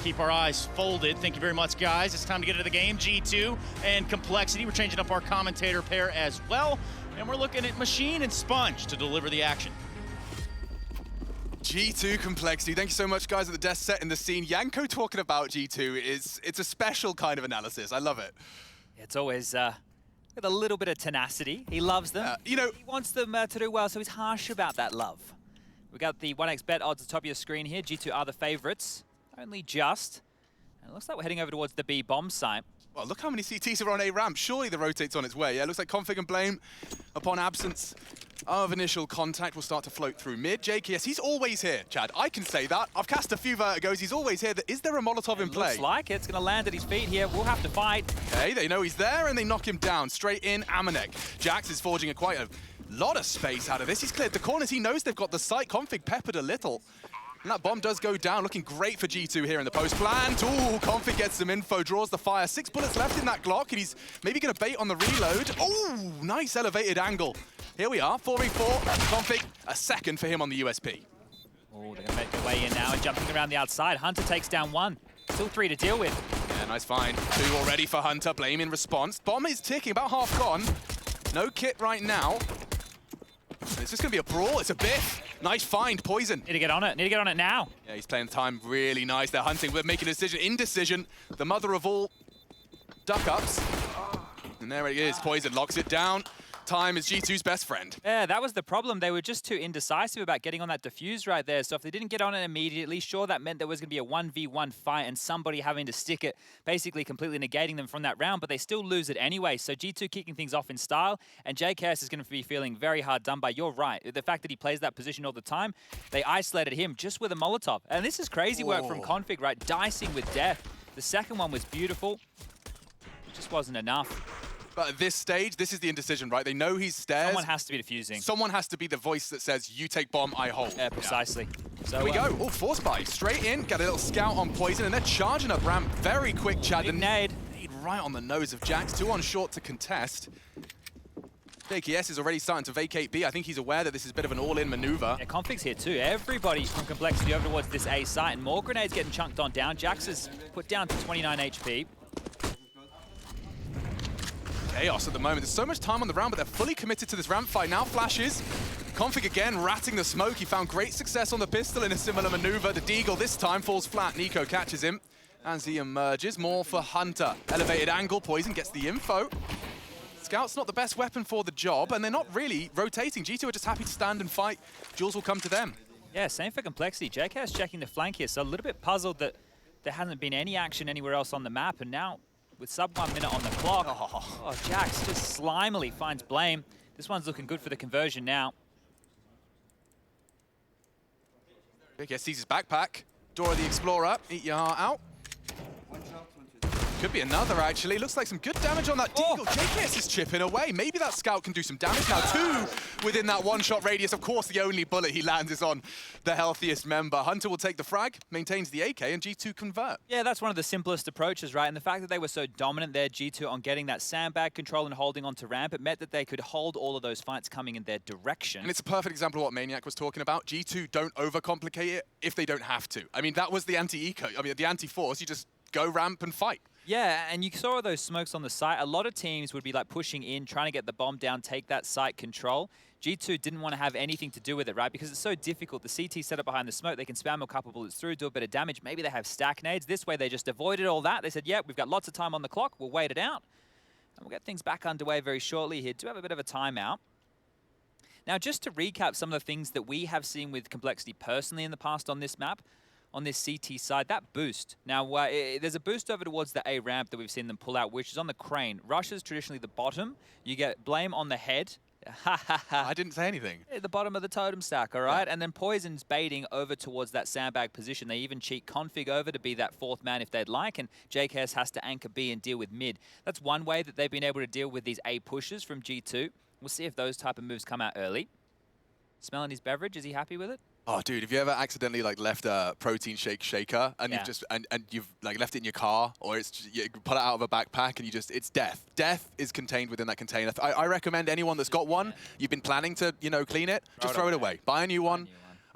keep our eyes folded. Thank you very much, guys. It's time to get into the game. G2 and Complexity. We're changing up our commentator pair as well. And we're looking at Machine and Sponge to deliver the action. G2 Complexity. Thank you so much, guys, at the desk setting the scene. Yanko talking about G2 it's a special kind of analysis. I love it. It's always with a little bit of tenacity. He loves them. You know, he wants them to do well, so he's harsh about that love. We got the 1x bet odds at the top of your screen here. G2 are the favorites, only just. And it looks like we're heading over towards the B bomb site. Well, look how many CTs are on A ramp. Surely the rotate's on its way. Yeah, it looks like Config and Blame, upon absence of initial contact, will start to float through mid. JKS, he's always here, Chad. I can say that. I've cast a few Vertigos. He's always here. Is there a Molotov in play? Looks like it's going to land at his feet here. We'll have to fight. Okay, they know he's there, and they knock him down. Straight in, Amanek. Jax is forging quite a lot of space out of this. He's cleared the corners. He knows they've got the site. Config peppered a little. And that bomb does go down, looking great for G2 here in the post plant. Ooh, Config gets some info, draws the fire. 6 bullets left in that Glock, and he's maybe going to bait on the reload. Oh, nice elevated angle. Here we are, 4v4. Config, a second for him on the USP. Oh, they're going to make their way in now and jumping around the outside. Hunter takes down 1. Still 3 to deal with. Yeah, nice find. 2 already for Hunter. Blame in response. Bomb is ticking, about half gone. No kit right now. And it's just going to be a brawl. It's a biff. Nice find, Poison. Need to get on it. Need to get on it now. Yeah, he's playing time really nice. They're hunting. We're making a decision. Indecision. The mother of all duck-ups. And there it is. Poison locks it down. Time is G2's best friend. Yeah, that was the problem. They were just too indecisive about getting on that defuse right there. So if they didn't get on it immediately, sure, that meant there was going to be a 1v1 fight and somebody having to stick it, basically completely negating them from that round, but they still lose it anyway. So G2 kicking things off in style, and JKS is going to be feeling very hard done by. You're right. The fact that he plays that position all the time, they isolated him just with a Molotov. And this is crazy work from Config, right? Dicing with death. The second one was beautiful. It just wasn't enough. But at this stage, this is the indecision, right? They know he's stairs. Someone has to be defusing. Someone has to be the voice that says, you take bomb, I hold. Yeah, precisely. Yeah. So Here we go. Oh, force buy. Straight in, get a little scout on Poison, and they're charging up ramp very quick, Chad. Big nade. Nade right on the nose of Jax. 2 on short to contest. JKS is already starting to vacate B. I think he's aware that this is a bit of an all-in maneuver. Yeah, Config's here too. Everybody from Complexity over towards this A site, and more grenades getting chunked on down. Jax is put down to 29 HP. Chaos at the moment. There's so much time on the round, but they're fully committed to this ramp fight. Now flashes. Config again, ratting the smoke. He found great success on the pistol in a similar maneuver. The Deagle this time falls flat. Nico catches him as he emerges. More for Hunter. Elevated angle. Poison gets the info. Scout's not the best weapon for the job, and they're not really rotating. G2 are just happy to stand and fight. Jules will come to them. Yeah, same for Complexity. JK's checking the flank here, so a little bit puzzled that there hasn't been any action anywhere else on the map, and now with sub 1 minute on the clock. Oh, Jax just slimily finds Blame. This one's looking good for the conversion now. JKS sees his backpack. Dora the Explorer, eat your heart out. Could be another, actually. Looks like some good damage on that Deagle. JKS is chipping away. Maybe that Scout can do some damage now. 2 within that one-shot radius. Of course, the only bullet he lands is on the healthiest member. Hunter will take the frag, maintains the AK, and G2 convert. Yeah, that's one of the simplest approaches, right? And the fact that they were so dominant there, G2, on getting that sandbag control and holding onto ramp, it meant that they could hold all of those fights coming in their direction. And it's a perfect example of what Maniac was talking about. G2 don't overcomplicate it if they don't have to. I mean, that was the anti-eco. I mean, the anti-force. You just go ramp and fight. Yeah, and you saw those smokes on the site. A lot of teams would be like pushing in, trying to get the bomb down, take that site control. G2 didn't want to have anything to do with it, right? Because it's so difficult. The CT set up behind the smoke. They can spam a couple bullets through, do a bit of damage. Maybe they have stack nades. This way they just avoided all that. They said, yeah, we've got lots of time on the clock. We'll wait it out. And we'll get things back underway very shortly here. Do have a bit of a timeout. Now, just to recap some of the things that we have seen with Complexity personally in the past on this map, on this CT side, that boost. Now, there's a boost over towards the A ramp that we've seen them pull out, which is on the crane. Rush is traditionally the bottom. You get Blame on the head. I didn't say anything. At the bottom of the totem stack, all right? Yeah. And then Poison's baiting over towards that sandbag position. They even cheat Config over to be that 4th man if they'd like, and JKS has to anchor B and deal with mid. That's one way that they've been able to deal with these A pushes from G2. We'll see if those type of moves come out early. Smelling his beverage, is he happy with it? Oh, dude, have you ever accidentally like left a protein shake shaker and you've just and you've like left it in your car, or it's just, you pull it out of a backpack and you just, it's death. Death is contained within that container. I recommend anyone that's got one, you've been planning to, you know, clean it, just throw it away. Buy a new one.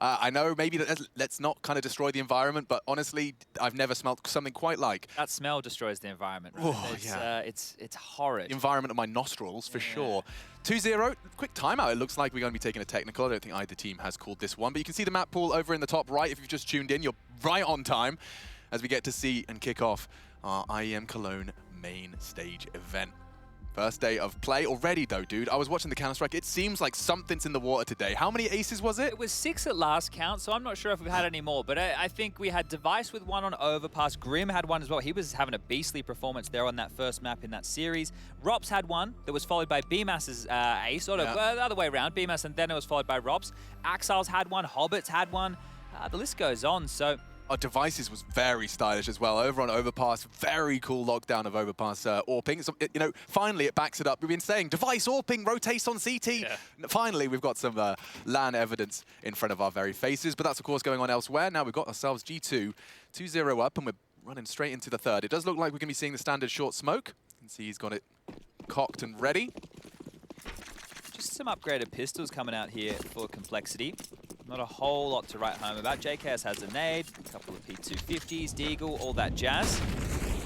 I know maybe let's not kind of destroy the environment, but honestly, I've never smelled something quite like. That smell destroys the environment, right? Oh, It's horrid. The environment of my nostrils, for sure. 2-0, quick timeout. It looks like we're going to be taking a technical. I don't think either team has called this one, but you can see the map pool over in the top right. If you've just tuned in, you're right on time as we get to see and kick off our IEM Cologne main stage event. First day of play already, though, dude. I was watching the Counter-Strike. It seems like something's in the water today. How many aces was it? It was 6 at last count, so I'm not sure if we've had any more. But I think we had Device with one on Overpass. Grim had one as well. He was having a beastly performance there on that first map in that series. Rops had one that was followed by BMAS's ace, sort of the other way around. BMAS, and then it was followed by Rops. Axiles had one. Hobbits had one. The list goes on, so... Our Devices was very stylish as well. Over on Overpass, very cool lockdown of Overpass AWPing. So, you know, finally it backs it up. We've been saying Device AWPing rotates on CT. Yeah. Finally, we've got some LAN evidence in front of our very faces. But that's, of course, going on elsewhere. Now we've got ourselves G2, 2-0 up, and we're running straight into the third. It does look like we're going to be seeing the standard short smoke. You can see he's got it cocked and ready. Just some upgraded pistols coming out here for Complexity. Not a whole lot to write home about. JKS has a nade, a couple of P250s, Deagle, all that jazz.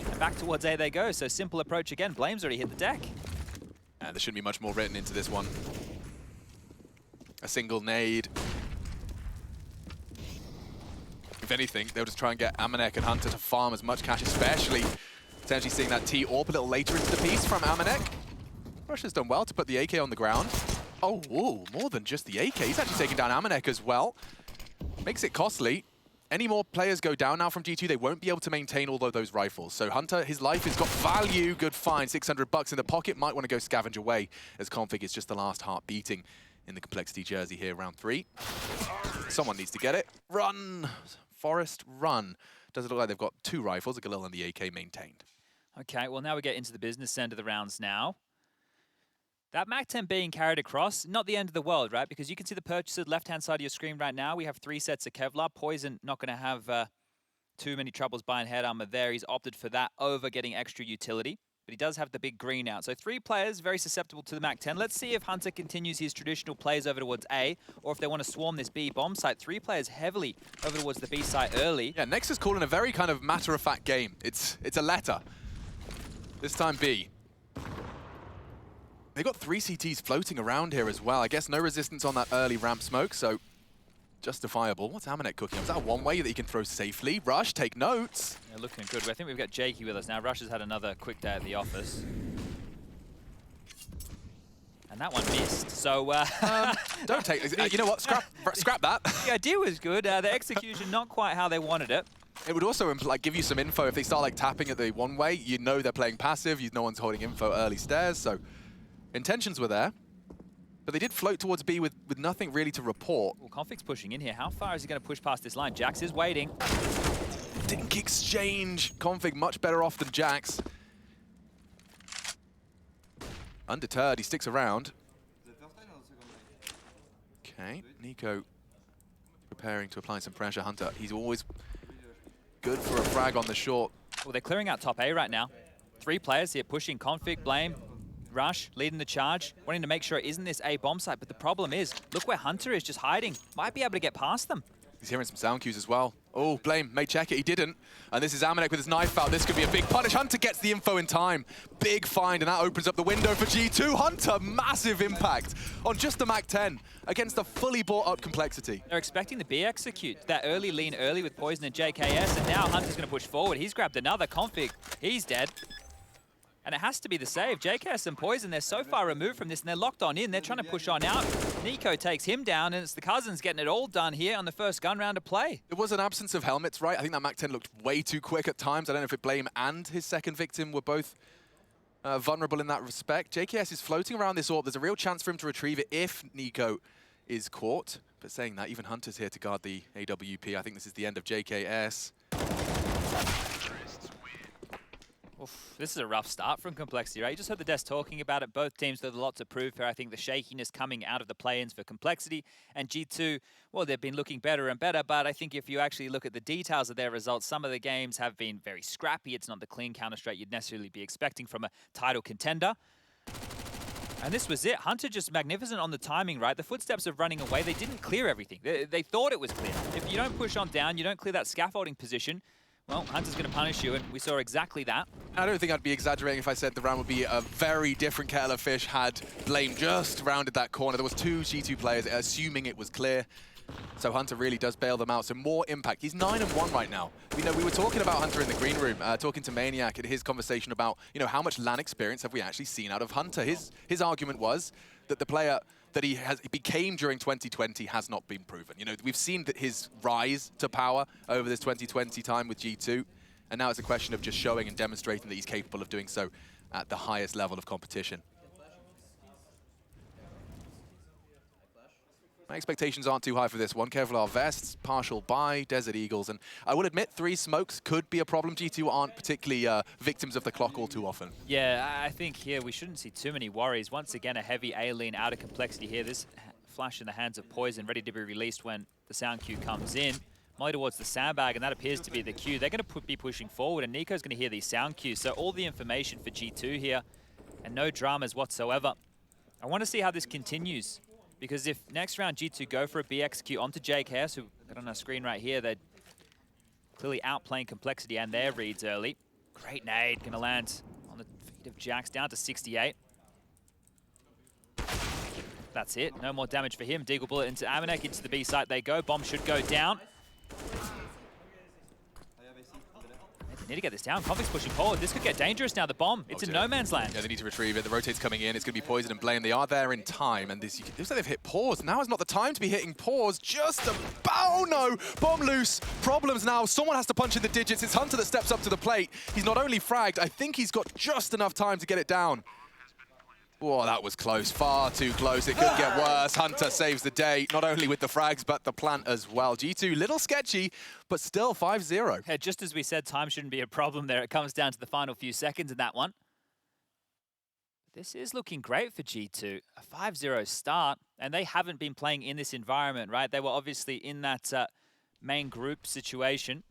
And back towards A they go, so simple approach again. Blame's already hit the deck. There shouldn't be much more written into this one. A single nade. If anything, they'll just try and get Amanek and Hunter to farm as much cash, especially potentially seeing that T-AWP a little later into the piece from Amanek. Russia's done well to put the AK on the ground. Oh, whoa, more than just the AK. He's actually taking down Amanek as well. Makes it costly. Any more players go down now from G2, they won't be able to maintain all of those rifles. So Hunter, his life has got value. Good find, 600 bucks in the pocket. Might want to go scavenge away as Config is just the last heart beating in the Complexity jersey here, round 3. Someone needs to get it. Run, Forest, run. Does it look like they've got 2 rifles, a Galil and the AK maintained. Okay, well now we get into the business end of the rounds now. That MAC-10 being carried across, not the end of the world, right? Because you can see the purchases left-hand side of your screen right now. We have 3 sets of Kevlar. Poison not going to have too many troubles buying head armor there. He's opted for that over getting extra utility. But he does have the big green out. So 3 players very susceptible to the MAC-10. Let's see if Hunter continues his traditional plays over towards A, or if they want to swarm this B bomb site. 3 players heavily over towards the B site early. Yeah, Nexus calling a very kind of matter-of-fact game. It's a letter. This time B. They've got 3 CTs floating around here as well. I guess no resistance on that early ramp smoke, so justifiable. What's Amanek cooking? Is that one way that he can throw safely? Rush, take notes. Yeah, looking good. I think we've got Jakey with us now. Rush has had another quick day at the office. And that one missed, so... don't take... you know what? Scrap that. The idea was good. The execution, not quite how they wanted it. It would also like give you some info. If they start like tapping at the one way, you know they're playing passive. No one's holding info early stairs, so... Intentions were there, but they did float towards B with nothing really to report. Well, Config's pushing in here. How far is he going to push past this line? Jax is waiting. Dink exchange. Config much better off than Jax. Undeterred, he sticks around. Okay, Nico preparing to apply some pressure. Hunter, he's always good for a frag on the short. Well, they're clearing out top A right now. 3 players here pushing. Config, Blame, Rush, leading the charge, wanting to make sure it isn't this A bomb site, but the problem is, look where Hunter is, just hiding. Might be able to get past them. He's hearing some sound cues as well. Oh, Blame may check it, he didn't. And this is Amanek with his knife out. This could be a big punish. Hunter gets the info in time. Big find, and that opens up the window for G2. Hunter, massive impact on just the MAC-10 against a fully bought up Complexity. They're expecting the B execute. That early lean early with Poison and JKS, and now Hunter's going to push forward. He's grabbed another. Config, he's dead. And it has to be the save. JKS and Poison, they're so far removed from this, and they're locked on in. They're trying to push on out. Nico takes him down, and it's the Cousins getting it all done here on the first gun round of play. There was an absence of helmets, right? I think that MAC-10 looked way too quick at times. I don't know if it Blame and his second victim were both vulnerable in that respect. JKS is floating around this AWP. There's a real chance for him to retrieve it if Nico is caught. But saying that, even Hunter's here to guard the AWP. I think this is the end of JKS. Oof, this is a rough start from Complexity, right? You just heard the desk talking about it. Both teams have a lot to prove here. I think the shakiness coming out of the play-ins for Complexity and G2, well, they've been looking better and better, but I think if you actually look at the details of their results, some of the games have been very scrappy. It's not the clean Counter-Strike you'd necessarily be expecting from a title contender. And this was it. Hunter just magnificent on the timing, right? The footsteps of running away, they didn't clear everything. They thought it was clear. If you don't push on down, you don't clear that scaffolding position, well, Hunter's going to punish you, and we saw exactly that. I don't think I'd be exaggerating if I said the round would be a very different kettle of fish had Blame just rounded that corner. There was 2 G2 players, assuming it was clear. So Hunter really does bail them out. So more impact. He's 9-1 right now. We were talking about Hunter in the green room, talking to Maniac at his conversation about, how much LAN experience have we actually seen out of Hunter. His argument was that the player that he became during 2020 has not been proven. We've seen that his rise to power over this 2020 time with G2, and now it's a question of just showing and demonstrating that he's capable of doing so at the highest level of competition. My expectations aren't too high for this one. Kevlar vests, partial buy, Desert Eagles, and I will admit 3 smokes could be a problem. G2 aren't particularly victims of the clock all too often. Yeah, I think here we shouldn't see too many worries. Once again, a heavy A-lean out of complexity here. This flash in the hands of Poison, ready to be released when the sound cue comes in. Molly towards the sandbag, and that appears to be the cue. They're going to be pushing forward, and Nico's going to hear these sound cues. So all the information for G2 here, and no dramas whatsoever. I want to see how this continues. Because if next round G2 go for a B execute onto JKS, who got on our screen right here, they're clearly outplaying complexity and their reads early. Great nade, gonna land on the feet of Jax, down to 68. That's it, no more damage for him. Deagle bullet into Amanek, into the B site they go. Bomb should go down. They need to get this down. Conflict's pushing forward. This could get dangerous now. The bomb, it's in no man's land. Yeah, they need to retrieve it. The rotate's coming in. It's going to be Poison and Blame. They are there in time. And this, looks like they've hit pause. Now is not the time to be hitting pause. Just about, oh no! Bomb loose. Problems now. Someone has to punch in the digits. It's Hunter that steps up to the plate. He's not only fragged, I think he's got just enough time to get it down. Oh, that was close. Far too close. It could get worse. Hunter saves the day, not only with the frags, but the plant as well. G2, little sketchy, but still 5-0. Yeah, just as we said, time shouldn't be a problem there. It comes down to the final few seconds in that one. This is looking great for G2. A 5-0 start, and they haven't been playing in this environment, right? They were obviously in that main group situation,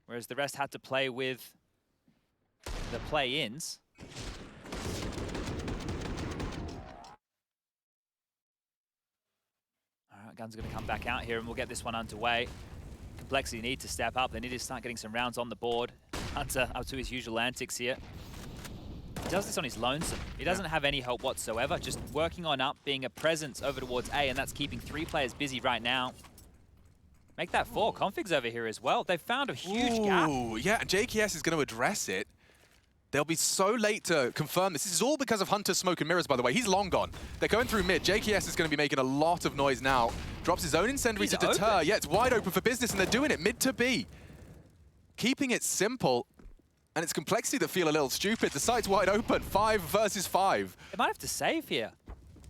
whereas the rest had to play with the play-ins. Gun's going to come back out here, and we'll get this one underway. Complexity need to step up. They need to start getting some rounds on the board. Hunter up to his usual antics here. He does this on his lonesome. He doesn't have any help whatsoever, just working on up, being a presence over towards A, and that's keeping 3 players busy right now. Make that 4. Config's over here as well. They've found a huge gap. Yeah, and JKS is going to address it. They'll be so late to confirm this. This is all because of Hunter's smoke and mirrors, by the way. He's long gone. They're going through mid. JKS is going to be making a lot of noise now. Drops his own incendiary to deter. Open. Yeah, it's wide open for business, and they're doing it mid to B. Keeping it simple, and it's complexity that feel a little stupid. The site's wide open, 5 versus 5. They might have to save here.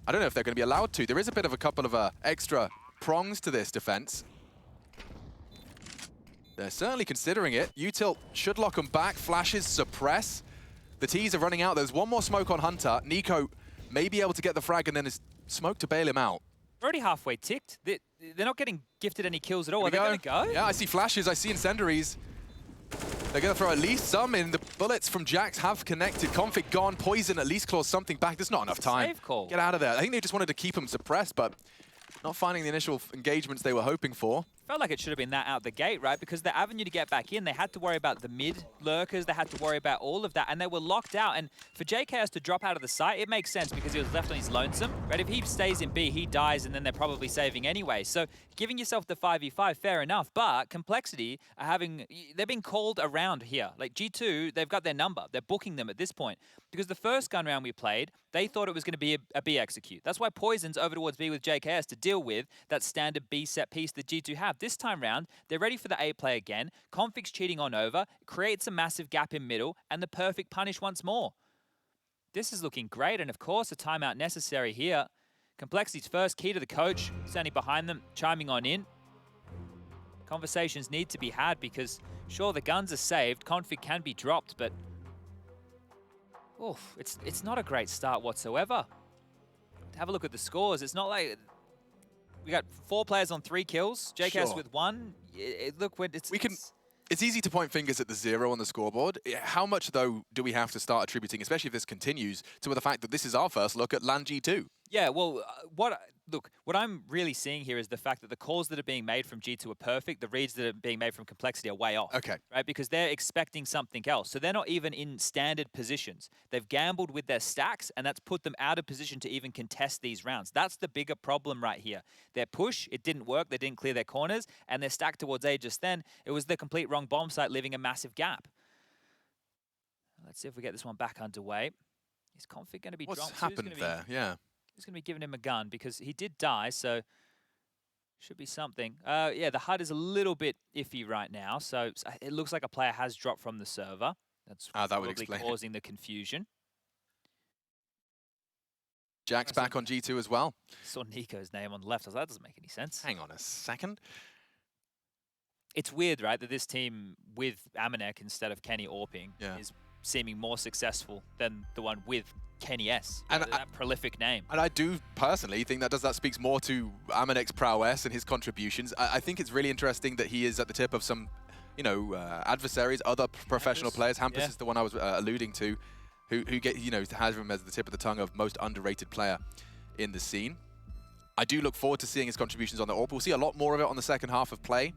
I don't know if they're going to be allowed to. There is a bit of a couple of extra prongs to this defense. They're certainly considering it. Util should lock them back. Flashes suppress. The T's are running out. There's one more smoke on Hunter. Nico may be able to get the frag, and then his smoke to bail him out. Already halfway ticked. They're not getting gifted any kills at all. Are they going to go? Yeah, I see flashes. I see incendiaries. They're going to throw at least some in. The bullets from Jax have connected. Config gone. Poison at least claws something back. There's not enough time. Save call. Get out of there. I think they just wanted to keep him suppressed, but not finding the initial engagements they were hoping for. Felt like it should have been that out the gate, right? Because the avenue to get back in, they had to worry about the mid lurkers, they had to worry about all of that, and they were locked out. And for JKS to drop out of the site, it makes sense because he was left on his lonesome, right? If he stays in B, he dies, and then they're probably saving anyway. So giving yourself the 5v5, fair enough, but Complexity are they're being called around here. Like G2, they've got their number. They're booking them at this point. Because the first gun round we played, they thought it was going to be a B execute. That's why Poison's over towards B with JKS to deal with that standard B set piece that G2 have. This time round, they're ready for the A play again. Config's cheating on over, creates a massive gap in middle, and the perfect punish once more. This is looking great, and of course, a timeout necessary here. Complexity's first key to the coach, standing behind them, chiming on in. Conversations need to be had because, sure, the guns are saved, config can be dropped, but oof, it's not a great start whatsoever. Have a look at the scores. It's not like we got 4 players on 3 kills. JKS Sure. with 1. Look, It's easy to point fingers at the 0 on the scoreboard. How much, though, do we have to start attributing, especially if this continues, to the fact that this is our first look at LAN G2? Yeah, well, what I'm really seeing here is the fact that the calls that are being made from G2 are perfect. The reads that are being made from Complexity are way off. Okay. Right, because they're expecting something else. So they're not even in standard positions. They've gambled with their stacks, and that's put them out of position to even contest these rounds. That's the bigger problem right here. Their push, it didn't work. They didn't clear their corners, and their stack towards A just then, it was the complete wrong bomb site, leaving a massive gap. Let's see if we get this one back underway. Is Config going to be dropped? What's happened there? Yeah. Who's going to be giving him a gun? Because he did die, so should be something. Yeah, the HUD is a little bit iffy right now, so it looks like a player has dropped from the server. That's that probably would explain causing the confusion. Jack's back on G2 as well. Saw Nico's name on the left. I was like, that doesn't make any sense. Hang on a second. It's weird, right, that this team with Amanek instead of Kenny Orping is seeming more successful than the one with Kenny S. And that prolific name. And I do personally think that speaks more to Amanek's prowess and his contributions. I think it's really interesting that he is at the tip of some, adversaries, other professional players. Hampus is the one I was alluding to, who get, has him as the tip of the tongue of most underrated player in the scene. I do look forward to seeing his contributions on the AWP. We'll see a lot more of it on the second half of play.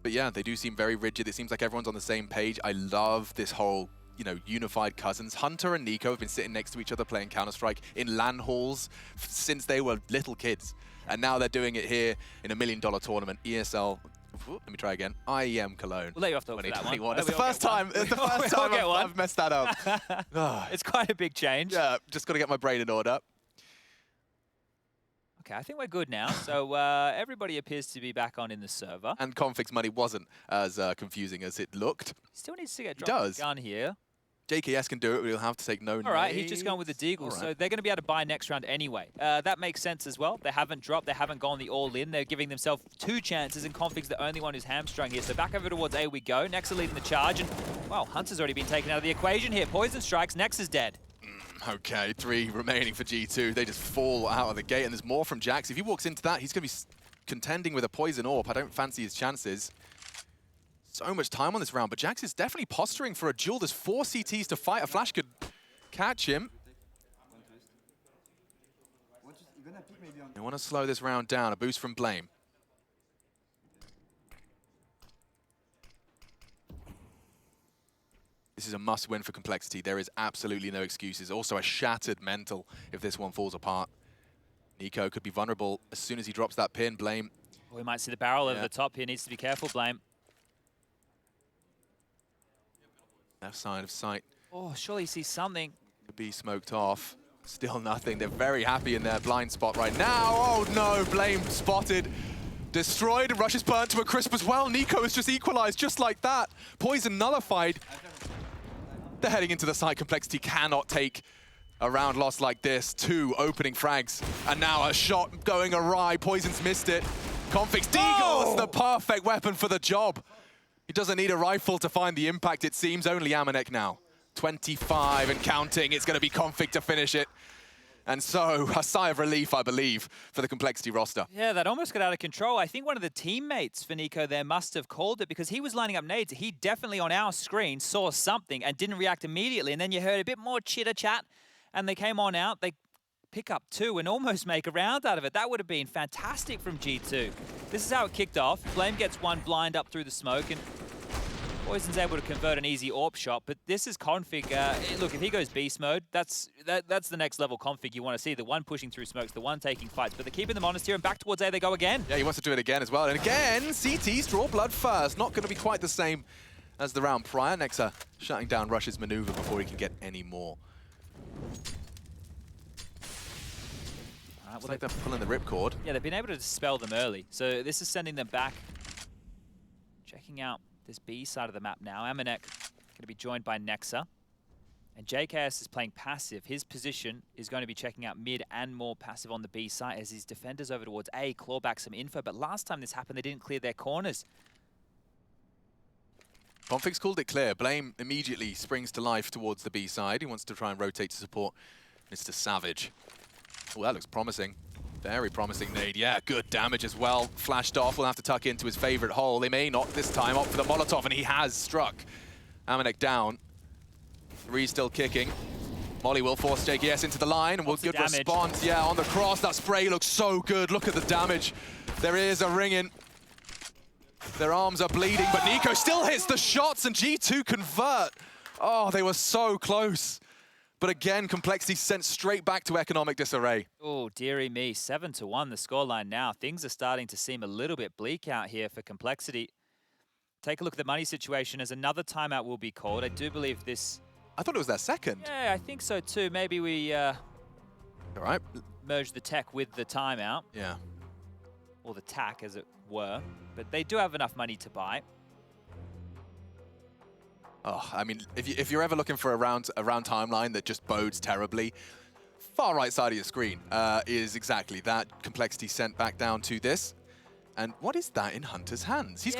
But yeah, they do seem very rigid. It seems like everyone's on the same page. I love this whole, unified cousins. Hunter and Nico have been sitting next to each other playing Counter-Strike in LAN halls since they were little kids. And now they're doing it here in $1 million tournament, ESL. Let me try again. IEM Cologne. We'll let you off the hook for that one. It's the first time. It's the first time I've messed that up. It's quite a big change. Yeah, just got to get my brain in order. Okay, I think we're good now. So everybody appears to be back on in the server. And Config's money wasn't as confusing as it looked. Still needs to get dropped the gun here. JKS can do it, but he'll have to take no All right, he's just gone with the Deagle, so they're going to be able to buy next round anyway. That makes sense as well. They haven't dropped, they haven't gone the all-in. They're giving themselves 2 chances, and Config's the only one who's hamstrung here. So back over towards A we go. Nexa leading the charge, and, well, Hunter's already been taken out of the equation here. Poison strikes, Nexa's dead. Okay, 3 remaining for G2. They just fall out of the gate, and there's more from Jax. If he walks into that, he's going to be contending with a Poison AWP. I don't fancy his chances. So much time on this round, but Jax is definitely posturing for a duel. There's 4 CTs to fight. A flash could catch him. They want to slow this round down. A boost from Blame. This is a must-win for Complexity. There is absolutely no excuses. Also a shattered mental if this one falls apart. Nico could be vulnerable as soon as he drops that pin. Blame. We might see the barrel over the top here. Needs to be careful, Blame. Left side of sight. Oh, surely he sees something. Could be smoked off. Still nothing. They're very happy in their blind spot right now. Oh no, Blame spotted. Destroyed. Rush is burnt to a crisp as well. Nico has just equalized just like that. Poison nullified. They're heading into the site. Complexity cannot take a round loss like this. 2 opening frags. And now a shot going awry. Poison's missed it. Config's Deagle is the perfect weapon for the job. He doesn't need a rifle to find the impact, it seems. Only Amanek now. 25 and counting. It's going to be Config to finish it. And so, a sigh of relief, I believe, for the Complexity roster. Yeah, that almost got out of control. I think one of the teammates for Nico there must have called it because he was lining up nades. He definitely, on our screen, saw something and didn't react immediately. And then you heard a bit more chitter-chat, and they came on out. They pick up 2 and almost make a round out of it. That would have been fantastic from G2. This is how it kicked off. Flame gets one blind up through the smoke, and Poison's able to convert an easy AWP shot, but this is Config. Look, if he goes beast mode, that's the next level Config you want to see. The one pushing through smokes, the one taking fights, but they're keeping them honest here, and back towards A they go again. Yeah, he wants to do it again as well. And again, CTs draw blood first. Not going to be quite the same as the round prior. Nexa shutting down Rush's maneuver before he can get any more. Looks like they're pulling the ripcord. Yeah, they've been able to dispel them early. So this is sending them back. Checking out this B side of the map now. Amanek going to be joined by Nexa. And JKS is playing passive. His position is going to be checking out mid and more passive on the B side as his defenders over towards A claw back some info. But last time this happened, they didn't clear their corners. Config's called it clear. Blame immediately springs to life towards the B side. He wants to try and rotate to support Mr. Savage. Oh, that looks promising. Very promising nade. Yeah, good damage as well. Flashed off. Will have to tuck into his favorite hole. They may not this time opt for the Molotov, and he has struck. Amanek down. 3 still kicking. Molly will force JKS into the line, and will good response. Yeah, on the cross. That spray looks so good. Look at the damage. There is a ring in. Their arms are bleeding, but Nico still hits the shots, and G2 convert. Oh, they were so close. But again, Complexity sent straight back to economic disarray. Oh, dearie me. 7-1 the scoreline now. Things are starting to seem a little bit bleak out here for Complexity. Take a look at the money situation as another timeout will be called. I do believe this... I thought it was their second. Yeah, I think so too. Maybe we All right. merge the tech with the timeout. Yeah. Or the tack, as it were. But they do have enough money to buy. Oh, I mean, if you're ever looking for a round timeline that just bodes terribly, far right side of your screen is exactly that. Complexity sent back down to this. And what is that in Hunter's hands? He's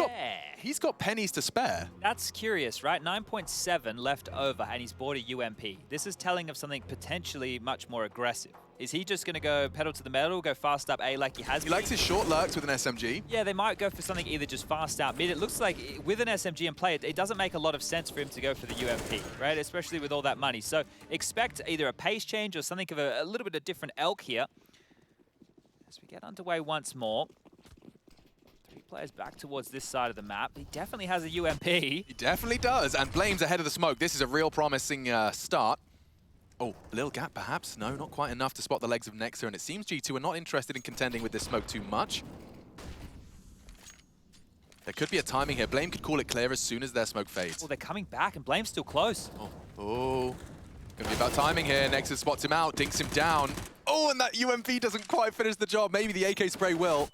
got pennies to spare. That's curious, right? 9.7 left over, and he's bought a UMP. This is telling of something potentially much more aggressive. Is he just going to go pedal to the metal, go fast up A like he has been? He likes his short lurks with an SMG. Yeah, they might go for something either just fast out mid. It looks like with an SMG in play, it doesn't make a lot of sense for him to go for the UMP, right? Especially with all that money. So expect either a pace change or something of a little bit of different elk here. As we get underway once more. Players back towards this side of the map. He definitely has a UMP. He definitely does, and Blame's ahead of the smoke. This is a real promising start. Oh, a little gap perhaps? No, not quite enough to spot the legs of Nexa, and it seems G2 are not interested in contending with this smoke too much. There could be a timing here. Blame could call it clear as soon as their smoke fades. Oh, they're coming back, and Blame's still close. Oh. Gonna be about timing here. Nexa spots him out, dinks him down. Oh, and that UMP doesn't quite finish the job. Maybe the AK spray will.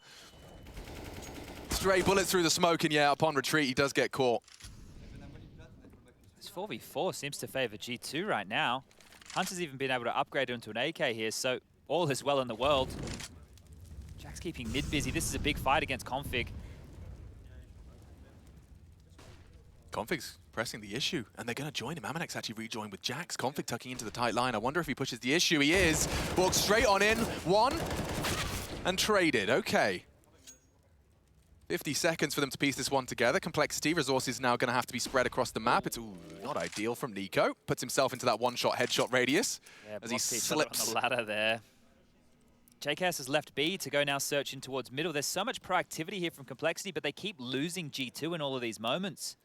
Stray bullets through the smoke, and yeah, upon retreat, he does get caught. This 4v4 seems to favor G2 right now. Hunter's even been able to upgrade into an AK here, so all is well in the world. Jack's keeping mid busy. This is a big fight against Config. Config's pressing the issue, and they're going to join him. Amanek's actually rejoined with Jax. Config tucking into the tight line. I wonder if he pushes the issue. He is. Walks straight on in. One. And traded. Okay. 50 seconds for them to piece this one together. Complexity resources now going to have to be spread across the map. It's not ideal from Nico. Puts himself into that one-shot headshot radius as he slips. On the ladder there. JKS has left B to go now searching towards middle. There's so much proactivity here from Complexity, but they keep losing G2 in all of these moments.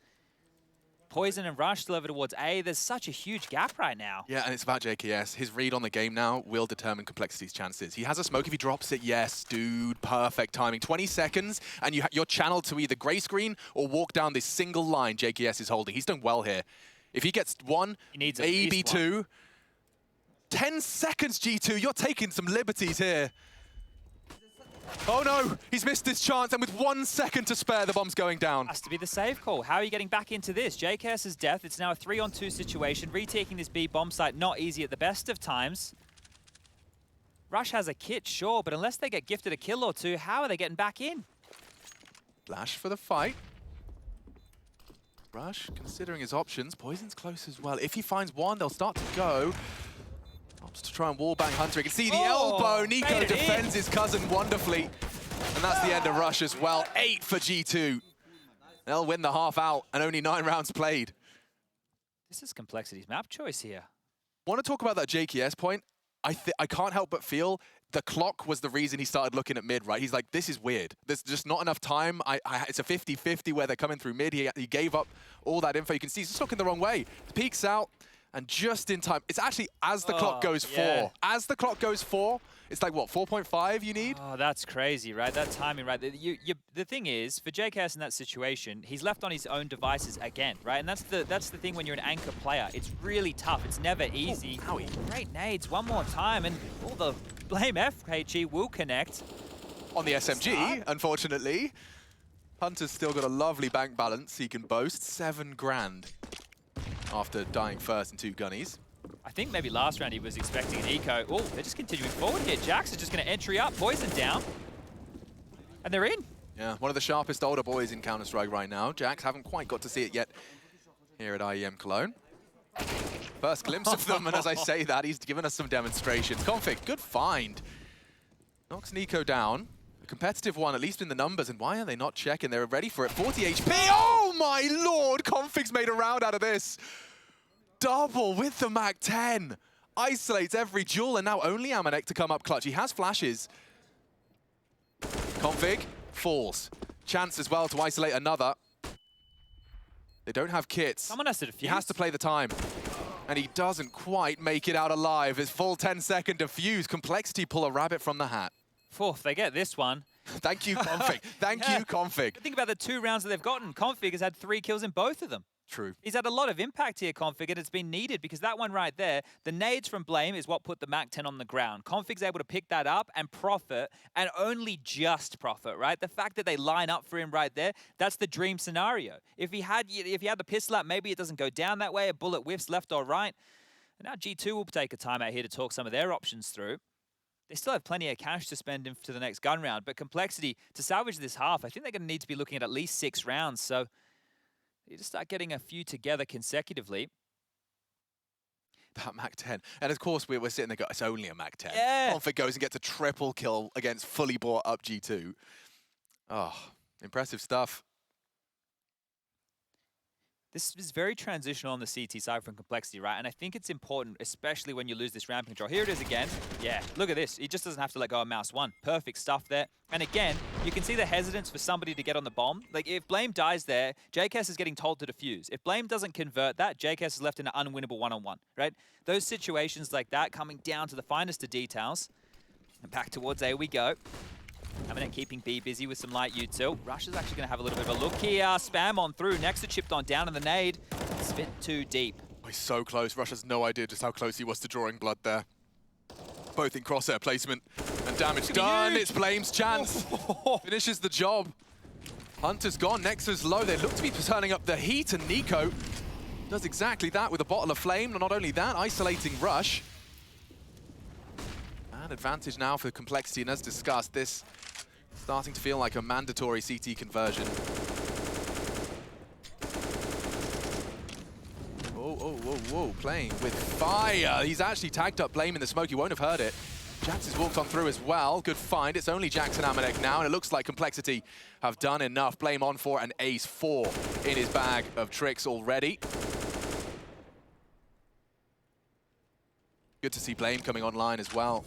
Poison and Rush still over towards A. There's such a huge gap right now. Yeah, and it's about JKS. His read on the game now will determine Complexity's chances. He has a smoke if he drops it. Yes, dude, perfect timing. 20 seconds, and you're channeled to either gray screen or walk down this single line JKS is holding. He's done well here. If he gets one, maybe two. 10 seconds, G2. You're taking some liberties here. Oh no, he's missed his chance, and with 1 second to spare, the bomb's going down. Has to be the save call. How are you getting back into this? JKS's death, it's now a 3-on-2 situation. Retaking this B bomb site, not easy at the best of times. Rush has a kit, sure, but unless they get gifted a kill or two, how are they getting back in? Flash for the fight. Rush, considering his options. Poison's close as well. If he finds one, they'll start to go. To try and wallbang Hunter. You can see the elbow. Nico defends his cousin wonderfully. And that's the end of Rush as well. 8 for G2. They'll win the half out and only 9 rounds played. This is Complexity's map choice here. Want to talk about that JKS point? I can't help but feel the clock was the reason he started looking at mid, right? He's like, this is weird. There's just not enough time. It's a 50-50 where they're coming through mid. He gave up all that info. You can see he's just looking the wrong way. Peeks out. And just in time, it's actually as the clock goes 4. As the clock goes 4, it's like, what, 4.5 you need? Oh, that's crazy, right? That timing, right? The thing is, for JKS in that situation, he's left on his own devices again, right? And that's the thing when you're an anchor player. It's really tough. It's never easy. Oh, great nades, one more time, and all the Blame FKG will connect. On the SMG, unfortunately. Hunter's still got a lovely bank balance he can boast. 7 grand. After dying first in 2 gunnies. I think maybe last round he was expecting an eco. Oh, they're just continuing forward here. Jax is just going to entry up, Poison down. And they're in. Yeah, one of the sharpest older boys in Counter-Strike right now. Jax haven't quite got to see it yet here at IEM Cologne. First glimpse of them, and as I say that, he's given us some demonstrations. Config, good find. Knocks Nico down. A competitive one, at least in the numbers. And why are they not checking? They're ready for it. 40 HP. Oh my lord! Config's made a round out of this. Double with the MAC-10. Isolates every duel, and now only Amanek to come up clutch. He has flashes. Config falls. Chance as well to isolate another. They don't have kits. Someone has to defuse. He has to play the time. And he doesn't quite make it out alive. His full 10-second defuse. Complexity pull a rabbit from the hat. Fourth, they get this one. Thank you, Config. Thank you, Config. Think about the 2 rounds that they've gotten. Config has had 3 kills in both of them. True. He's had a lot of impact here, Config, and it's been needed because that one right there, the nades from Blame is what put the MAC-10 on the ground. Config's able to pick that up and profit, and only just profit, right? The fact that they line up for him right there, that's the dream scenario. If he had the pistol out, maybe it doesn't go down that way, a bullet whiffs left or right. And now G2 will take a timeout here to talk some of their options through. They still have plenty of cash to spend into the next gun round, but Complexity, to salvage this half, I think they're going to need to be looking at least 6 rounds, so you just start getting a few together consecutively. That MAC-10. And of course, we're sitting there going, it's only a MAC-10. Yeah. Config goes and gets a triple kill against fully bought up G2. Oh, impressive stuff. This is very transitional on the CT side from Complexity, right? And I think it's important, especially when you lose this ramp control. Here it is again. Yeah, look at this. He just doesn't have to let go of mouse 1. Perfect stuff there. And again, you can see the hesitance for somebody to get on the bomb. Like, if Blame dies there, JKS is getting told to defuse. If Blame doesn't convert that, JKS is left in an unwinnable one-on-one, right? Those situations like that coming down to the finest of details. And back towards A we go. Amanek keeping B busy with some light util. Rush is actually going to have a little bit of a look here. Spam on through. Next to chipped on down in the nade. It's a bit too deep. Oh, he's so close. Rush has no idea just how close he was to drawing blood there. Both in crosshair placement. And damage done. It's Blame's chance. Finishes the job. Hunter's gone. Nexus low. They look to be turning up the heat. And Nico does exactly that with a bottle of flame. Not only that, isolating Rush. And advantage now for Complexity. And as discussed, this starting to feel like a mandatory CT conversion. Whoa, playing with fire. He's actually tagged up Blame in the smoke. He won't have heard it. Jax has walked on through as well. Good find. It's only Jax and Amanek now, and it looks like Complexity have done enough. Blame on for an ace 4 in his bag of tricks already. Good to see Blame coming online as well.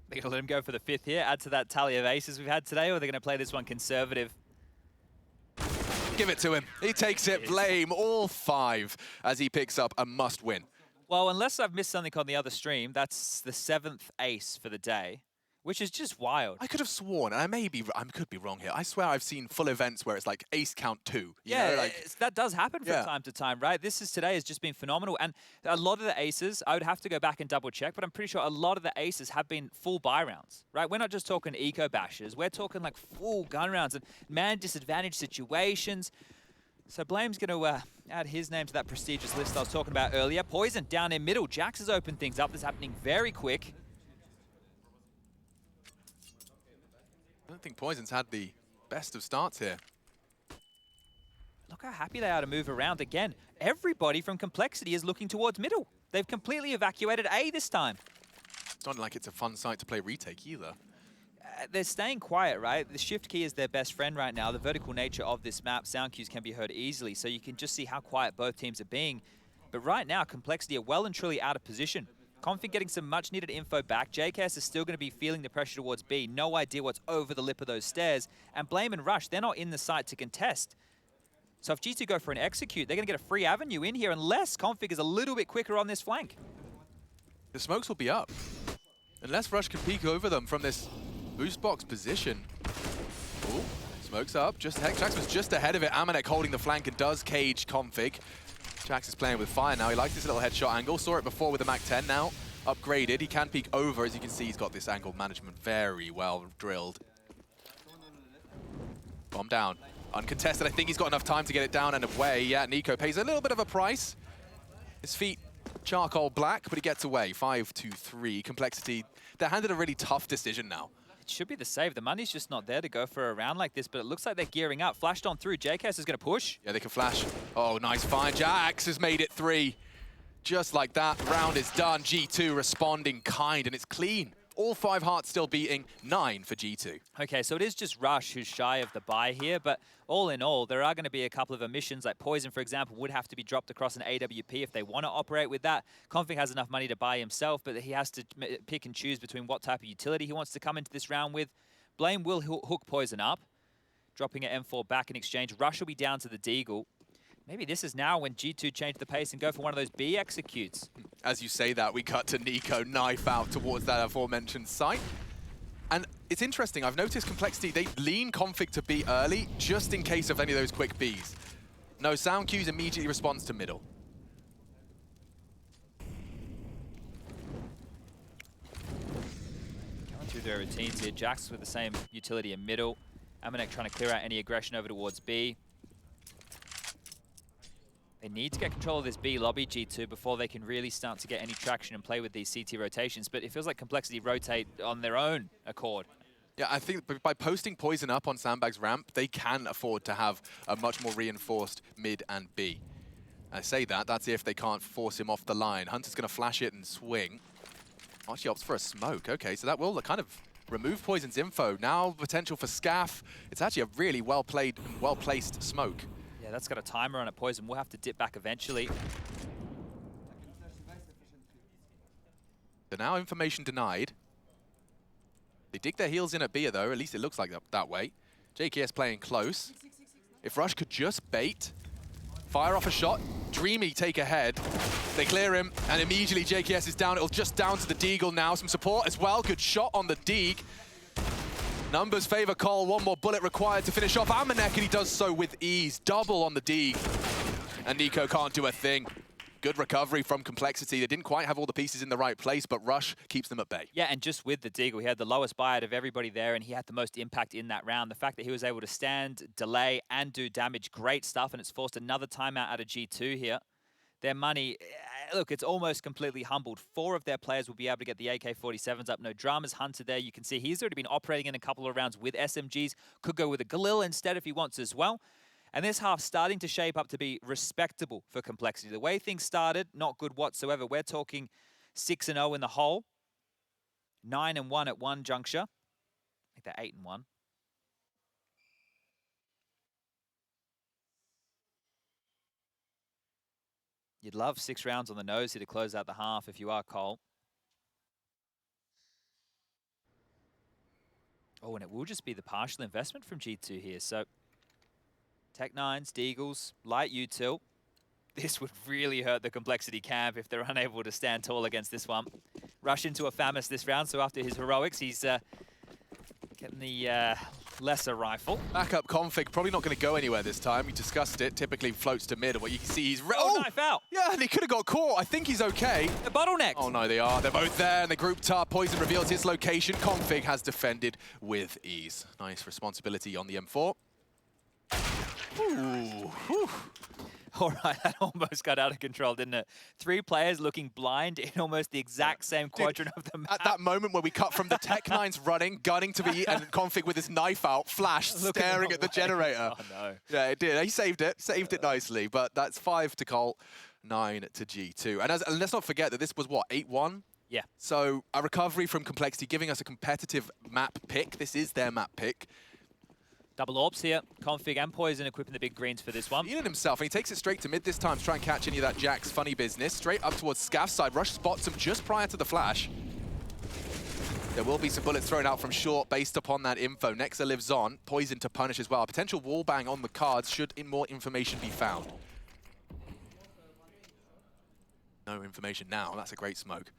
They're going to let him go for the 5th here, add to that tally of aces we've had today, or they're going to play this one conservative? Give it to him. He takes it. Blame all 5 as he picks up a must-win. Well, unless I've missed something on the other stream, that's the 7th ace for the day, which is just wild. I could have sworn, and I could be wrong here. I swear I've seen full events where it's like ace count 2. That does happen from time to time, right? Today has just been phenomenal. And a lot of the aces, I would have to go back and double check, but I'm pretty sure a lot of the aces have been full buy rounds, right? We're not just talking eco bashes. We're talking like full gun rounds and man disadvantaged situations. So Blame's going to add his name to that prestigious list I was talking about earlier. Poison down in middle. Jax has opened things up. This is happening very quick. I don't think Poison's had the best of starts here. Look how happy they are to move around again. Everybody from Complexity is looking towards middle. They've completely evacuated A this time. It's not like it's a fun site to play retake either. They're staying quiet, right? The shift key is their best friend right now. The vertical nature of this map, sound cues can be heard easily, so you can just see how quiet both teams are being. But right now, Complexity are well and truly out of position. Config getting some much-needed info back. JKS is still going to be feeling the pressure towards B. No idea what's over the lip of those stairs. And Blame and Rush, they're not in the site to contest. So if G2 go for an execute, they're going to get a free avenue in here unless Config is a little bit quicker on this flank. The smokes will be up. Unless Rush can peek over them from this boost box position. Ooh, smokes up. Jax was just ahead of it. Amanek holding the flank and does cage Config. Jax is playing with fire now. He likes this little headshot angle. Saw it before with the MAC-10. Now upgraded. He can peek over. As you can see, he's got this angle management very well drilled. Bomb down. Uncontested. I think he's got enough time to get it down and away. Yeah, Nico pays a little bit of a price. His feet charcoal black, but he gets away. 5-3. Complexity. They're handed a really tough decision now. It should be the save. The money's just not there to go for a round like this, but it looks like they're gearing up. Flashed on through. JKS is going to push. Yeah, they can flash. Oh, nice find. Jax has made it 3. Just like that, round is done. G2 responding kind, and it's clean. All 5 hearts still beating, 9 for G2. Okay, so it is just Rush who's shy of the buy here, but all in all, there are going to be a couple of omissions, like Poison, for example, would have to be dropped across an AWP if they want to operate with that. Config has enough money to buy himself, but he has to pick and choose between what type of utility he wants to come into this round with. Blame will hook Poison up, dropping an M4 back in exchange. Rush will be down to the Deagle. Maybe this is now when G2 change the pace and go for one of those B executes. As you say that, we cut to Nico, knife out towards that aforementioned site. And it's interesting, I've noticed Complexity, they lean Config to B early, just in case of any of those quick Bs. No, sound cues immediately responds to middle. Going through their routines here, Jax with the same utility in middle. Amanek trying to clear out any aggression over towards B. They need to get control of this B lobby, G2, before they can really start to get any traction and play with these CT rotations. But it feels like Complexity rotate on their own accord. Yeah, I think by posting Poison up on Sandbag's ramp, they can afford to have a much more reinforced mid and B. I say that, that's if they can't force him off the line. Hunter's going to flash it and swing. Actually opts for a smoke. Okay, so that will kind of remove Poison's info. Now potential for Scaff. It's actually a really well-played and well-placed smoke. Yeah, that's got a timer on it. Poison will have to dip back eventually. So now information denied. They dig their heels in at B though, at least it looks like that way. JKS playing close. If Rush could just bait, fire off a shot, Dreamy take ahead. They clear him, and immediately JKS is down. It'll just down to the Deagle now. Some support as well. Good shot on the Deag. Numbers favor Cole. One more bullet required to finish off Amanek, and he does so with ease. Double on the Deag. And Nico can't do a thing. Good recovery from Complexity. They didn't quite have all the pieces in the right place, but Rush keeps them at bay. Yeah, and just with the Deagle, he had the lowest buy out of everybody there, and he had the most impact in that round. The fact that he was able to stand, delay, and do damage, great stuff, and it's forced another timeout out of G2 here. Their money, look, it's almost completely humbled. 4 of their players will be able to get the AK-47s up. No dramas. Hunter there, you can see he's already been operating in a couple of rounds with SMGs. Could go with a Galil instead if he wants as well. And this half starting to shape up to be respectable for Complexity. The way things started, not good whatsoever. We're talking 6-0 in the hole. 9-1 at one juncture. I think they're 8-1. You'd love 6 rounds on the nose here to close out the half if you are Cole. Oh, and it will just be the partial investment from G2 here. So, Tech-9s, Deagles, light util. This would really hurt the Complexity camp if they're unable to stand tall against this one. Rush into a Famis this round, so after his heroics, he's getting the lesser rifle. Backup Config, probably not going to go anywhere this time. We discussed it, typically floats to mid. What you can see, he's... Oh, knife out! Yeah, and he could have got caught. I think he's okay. The bottleneck. Oh no, they are. They're both there, and they grouped up. Poison reveals his location. Config has defended with ease. Nice responsibility on the M4. Ooh, whew. All right, that almost got out of control, didn't it? 3 players looking blind in almost the exact same quadrant of the map. At that moment where we cut from the Tech-9s running, gunning to be, and Config with his knife out, flash, staring at the generator. Oh, no. Yeah, it did. He saved it nicely, but that's 5 to Colt, 9 to G2. And let's not forget that this was, what, 8-1? Yeah. So a recovery from Complexity, giving us a competitive map pick. This is their map pick. Double orbs here. Config and Poison equipping the big greens for this one. Feeling himself, and he takes it straight to mid this time to try and catch any of that Jack's funny business. Straight up towards Scaff's side. Rush spots him just prior to the flash. There will be some bullets thrown out from short based upon that info. Nexa lives on. Poison to punish as well. A potential wallbang on the cards should more information be found. No information now. That's a great smoke.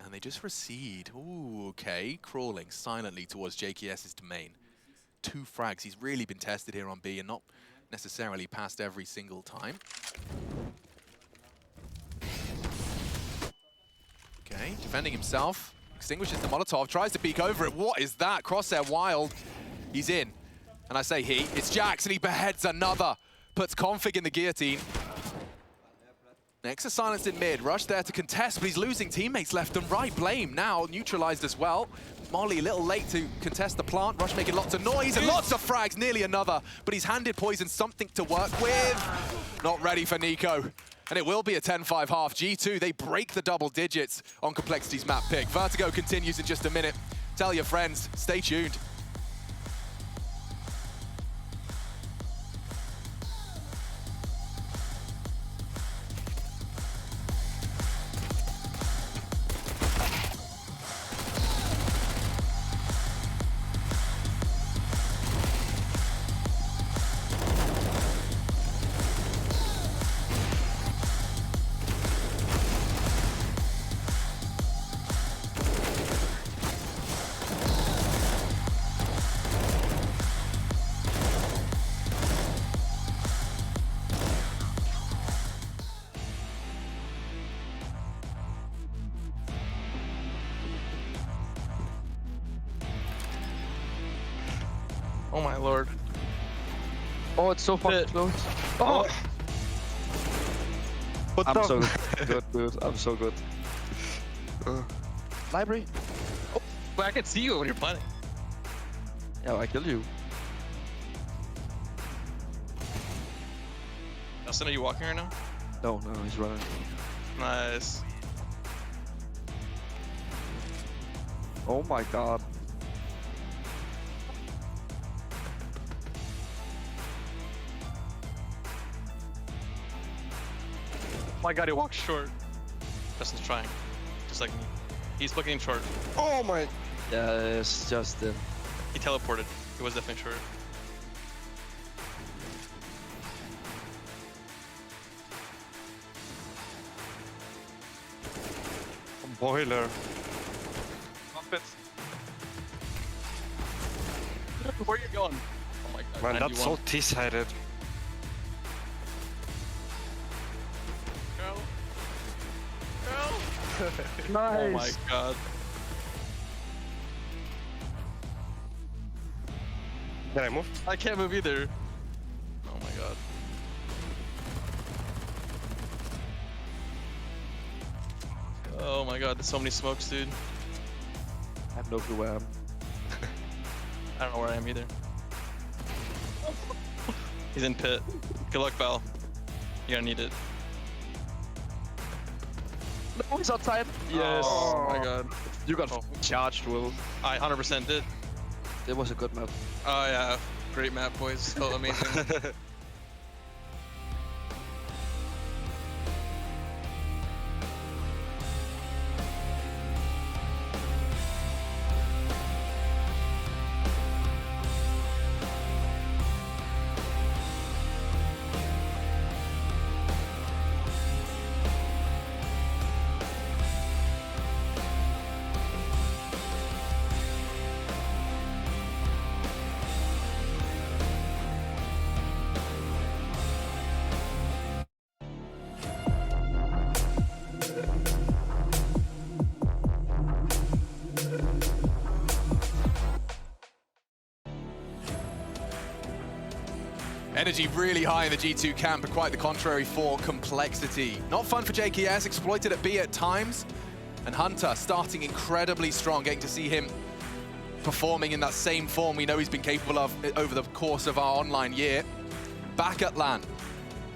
And they just recede. Ooh, okay. Crawling silently towards JKS's domain. 2 frags. He's really been tested here on B and not necessarily passed every single time. Okay, defending himself. Extinguishes the Molotov. Tries to peek over it. What is that? Crosshair wild. He's in. And I say he. It's Jax, and he beheads another. Puts Config in the guillotine. Nexa silenced in mid. Rush there to contest, but he's losing teammates left and right. Blame now neutralized as well. Molly a little late to contest the plant. Rush making lots of noise and lots of frags, nearly another. But he's handed Poison something to work with. Not ready for Nico. And it will be a 10-5 half. G2, they break the double digits on Complexity's map pick. Vertigo continues in just a minute. Tell your friends, stay tuned. Oh my lord. Oh, it's so fucking close. Oh! What I'm the? so good, dude. I'm so good. Library? Oh, but I can see you when you're planning. Yeah, I kill you. Dustin, are you walking right now? No, he's running. Nice. Oh my god. Oh my god, he walks short. Dustin's trying. Just like me. He's looking short. Oh my. Yeah, it's just He teleported. He was definitely short. Boiler. Muppets. Where are you going? Oh my god. Man, that's so 91. T-sided. Go. Go. nice. Oh my god. Can I move? I can't move either. Oh my god. Oh my god, there's so many smokes, dude. I have no clue where I am. I don't know where I am either. He's in pit. Good luck, Val. You're gonna need it. No, he's outside. Yes. Oh my god. You got Oh. charged, Will. I 100% did. It was a good map. Oh yeah. Great map, boys. So amazing. Energy really high in the G2 camp, but quite the contrary for Complexity. Not fun for JKS, exploited at B at times. And Hunter starting incredibly strong, getting to see him performing in that same form we know he's been capable of over the course of our online year. Back at LAN.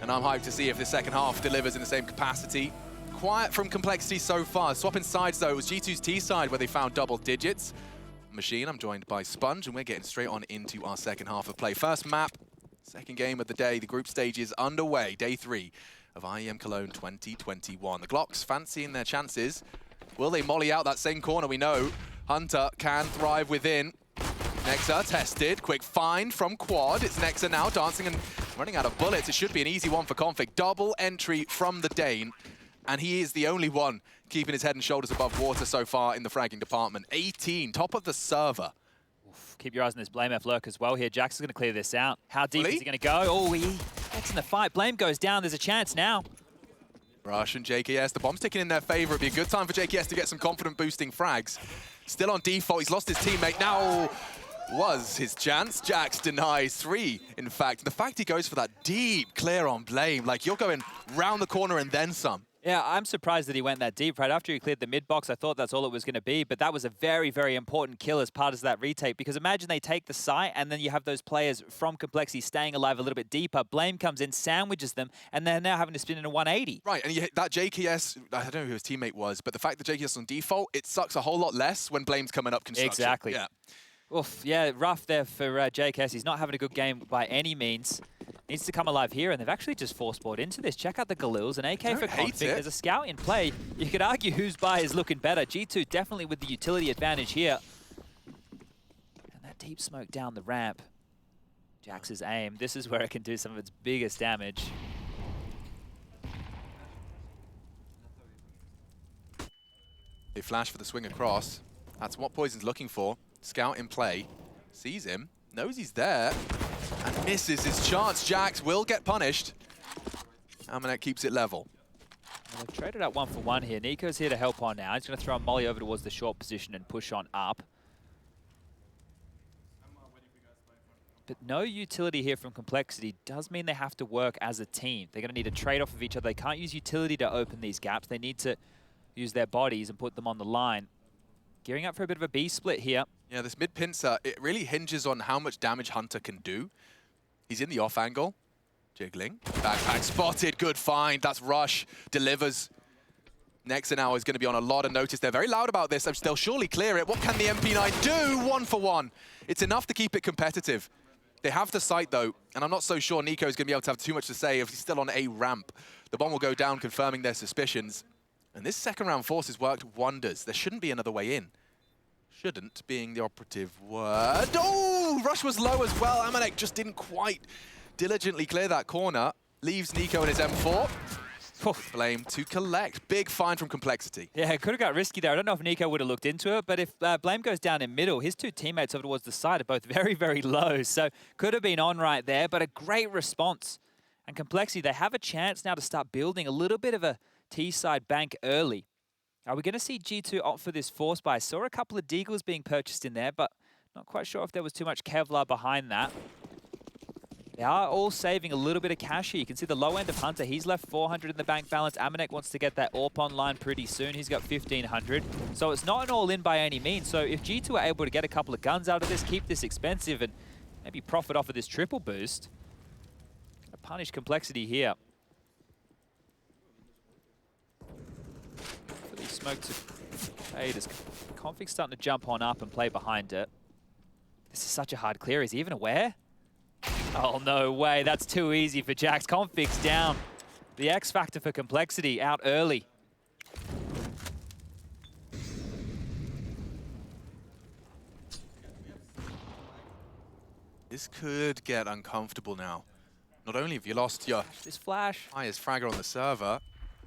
And I'm hyped to see if the second half delivers in the same capacity. Quiet from Complexity so far. Swapping sides though, it was G2's T side where they found double digits. Machine, I'm joined by Sponge, and we're getting straight on into our second half of play. First map, second game of the day. The group stage is underway. Day 3 of IEM Cologne 2021. The Glocks fancying their chances. Will they molly out that same corner? We know Hunter can thrive within. Nexa tested. Quick find from Quad. It's Nexa now dancing and running out of bullets. It should be an easy one for Config. Double entry from the Dane. And he is the only one keeping his head and shoulders above water so far in the fragging department. 18, top of the server. Keep your eyes on this Blame F lurk as well here. Jax is going to clear this out. How deep is he going to go? Oh, he gets in the fight. Blame goes down. There's a chance now. Rush and JKS, the bomb's ticking in their favor. It'd be a good time for JKS to get some confident boosting frags. Still on default, he's lost his teammate. Now was his chance. Jax denies 3, in fact. The fact he goes for that deep clear on Blame, like you're going round the corner and then some. Yeah, I'm surprised that he went that deep. Right after he cleared the mid box, I thought that's all it was going to be. But that was a very, very important kill as part of that retake. Because imagine they take the site, and then you have those players from Complexity staying alive a little bit deeper. Blame comes in, sandwiches them, and they're now having to spin in a 180. Right, and you hit that JKS, I don't know who his teammate was, but the fact that JKS on default, it sucks a whole lot less when Blame's coming up construction. Exactly. Yeah. Oof, yeah, rough there for JKS. He's not having a good game by any means. Needs to come alive here, and they've actually just force-bought into this. Check out the Galils, an AK for Config. There's a scout in play. You could argue whose buy is looking better. G2 definitely with the utility advantage here. And that deep smoke down the ramp. Jax's aim. This is where it can do some of its biggest damage. They flash for the swing across. That's what Poison's looking for. Scout in play. Sees him. Knows he's there. And misses his chance. Jax will get punished. Amanek keeps it level. Well, they've traded out 1-for-1 here. Nico's here to help on now. He's going to throw a molly over towards the short position and push on up. But no utility here from Complexity does mean they have to work as a team. They're going to need a trade-off of each other. They can't use utility to open these gaps. They need to use their bodies and put them on the line. Gearing up for a bit of a B split here. Yeah, this mid-pincer, it really hinges on how much damage Hunter can do. He's in the off angle. Jiggling. Backpack spotted. Good find. That's Rush. Delivers. Nexa now is going to be on a lot of notice. They're very loud about this. They'll surely clear it. What can the MP9 do? 1-for-1. It's enough to keep it competitive. They have the site, though, and I'm not so sure Nico is going to be able to have too much to say if he's still on a ramp. The bomb will go down, confirming their suspicions. And this second round force has worked wonders. There shouldn't be another way in. Shouldn't being the operative word. Oh, Rush was low as well. Amanek just didn't quite diligently clear that corner. Leaves Nico and his M4. Blame to collect. Big find from Complexity. Yeah, it could have got risky there. I don't know if Nico would have looked into it, but if Blame goes down in middle, his two teammates over towards the side are both very, very low. So could have been on right there, but a great response. And Complexity, they have a chance now to start building a little bit of a T-side bank early. Are we going to see G2 opt for this force buy? I saw a couple of Deagles being purchased in there, but not quite sure if there was too much Kevlar behind that. They are all saving a little bit of cash here. You can see the low end of Hunter. He's left 400 in the bank balance. Amanek wants to get that AWP online pretty soon. He's got 1,500. So it's not an all-in by any means. So if G2 are able to get a couple of guns out of this, keep this expensive, and maybe profit off of this triple boost, gonna punish Complexity here. Smoke to fade as Config's starting to jump on up and play behind it. This is such a hard clear. Is he even aware? Oh, no way. That's too easy for Jax. Config's down. The X factor for Complexity out early. This could get uncomfortable now. Not only have you lost your This flash. highest fragger on the server,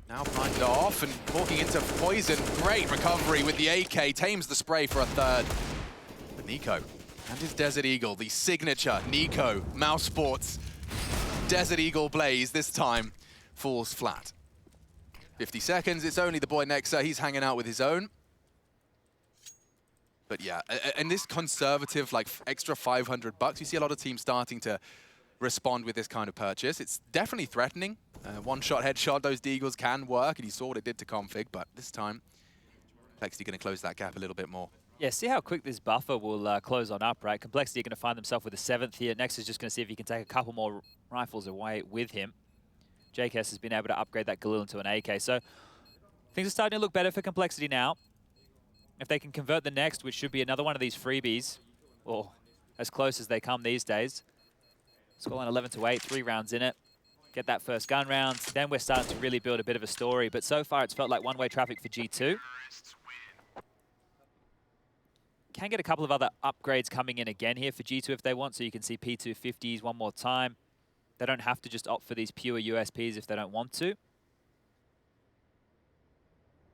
now blinded off and walking into Poison. Great recovery with the AK. Tames the spray for a third. But Nico and his Desert Eagle, the signature Nico Mouse Sports Desert Eagle blaze, this time falls flat. 50 seconds. It's only the boy Nexa. He's hanging out with his own. But yeah, and this conservative, like extra $500, you see a lot of teams starting to respond with this kind of purchase. It's definitely threatening. One-shot headshot, those Deagles can work, and you saw what it did to Config, but this time, Complexity going to close that gap a little bit more. Yeah, see how quick this buffer will close on up, right? Complexity are going to find themselves with a 7th here. Next is just going to see if he can take a couple more rifles away with him. JKS has been able to upgrade that Galil into an AK, so things are starting to look better for Complexity now. If they can convert the next, which should be another one of these freebies, or as close as they come these days. Scoreline 11-8, 3 rounds in it. Get that first gun round, then we're starting to really build a bit of a story. But so far, it's felt like one-way traffic for G2. Can get a couple of other upgrades coming in again here for G2 if they want, so you can see P250s one more time. They don't have to just opt for these pure USPs if they don't want to.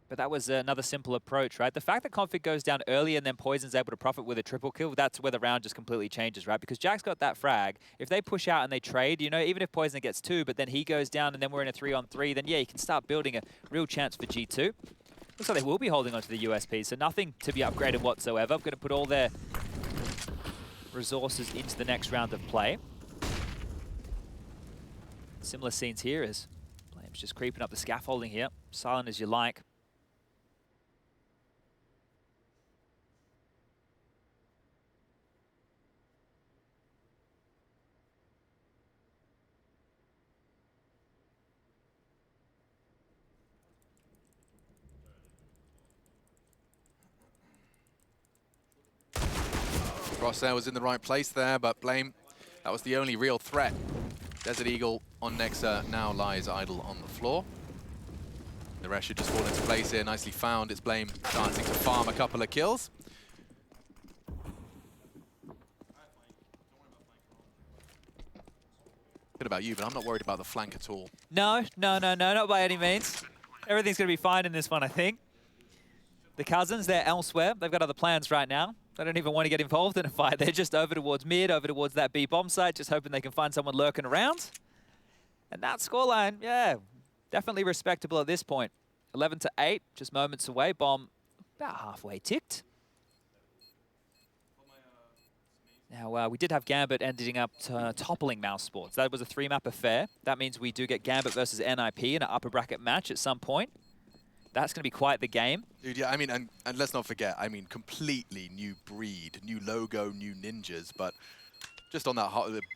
But that was another simple approach, right? The fact that Config goes down early and then Poison's able to profit with a triple kill, that's where the round just completely changes, right? Because Jack's got that frag. If they push out and they trade, you know, even if Poison gets 2, but then he goes down and then we're in a 3-on-3, then yeah, you can start building a real chance for G2. Looks like they will be holding onto the USP, so nothing to be upgraded whatsoever. I'm going to put all their resources into the next round of play. Similar scenes here as Blame Bomb's just creeping up the scaffolding here. Silent as you like. Crosshair was in the right place there, but Blame, that was the only real threat. Desert Eagle on Nexa now lies idle on the floor. The rest should just fall into place here. Nicely found. It's Blame chancing to farm a couple of kills. Good about you, but I'm not worried about the flank at all. No, not by any means. Everything's going to be fine in this one, I think. The Cousins, they're elsewhere. They've got other plans right now. They don't even want to get involved in a fight. They're just over towards mid, over towards that B bomb site, just hoping they can find someone lurking around. And that scoreline, yeah, definitely respectable at this point. 11-8, just moments away. Bomb about halfway ticked. Now, we did have Gambit ending up toppling Mousesports. That was a 3-map affair. That means we do get Gambit versus NIP in an upper bracket match at some point. That's going to be quite the game. Dude, yeah, I mean, and let's not forget, I mean, completely new breed, new logo, new ninjas, but just on that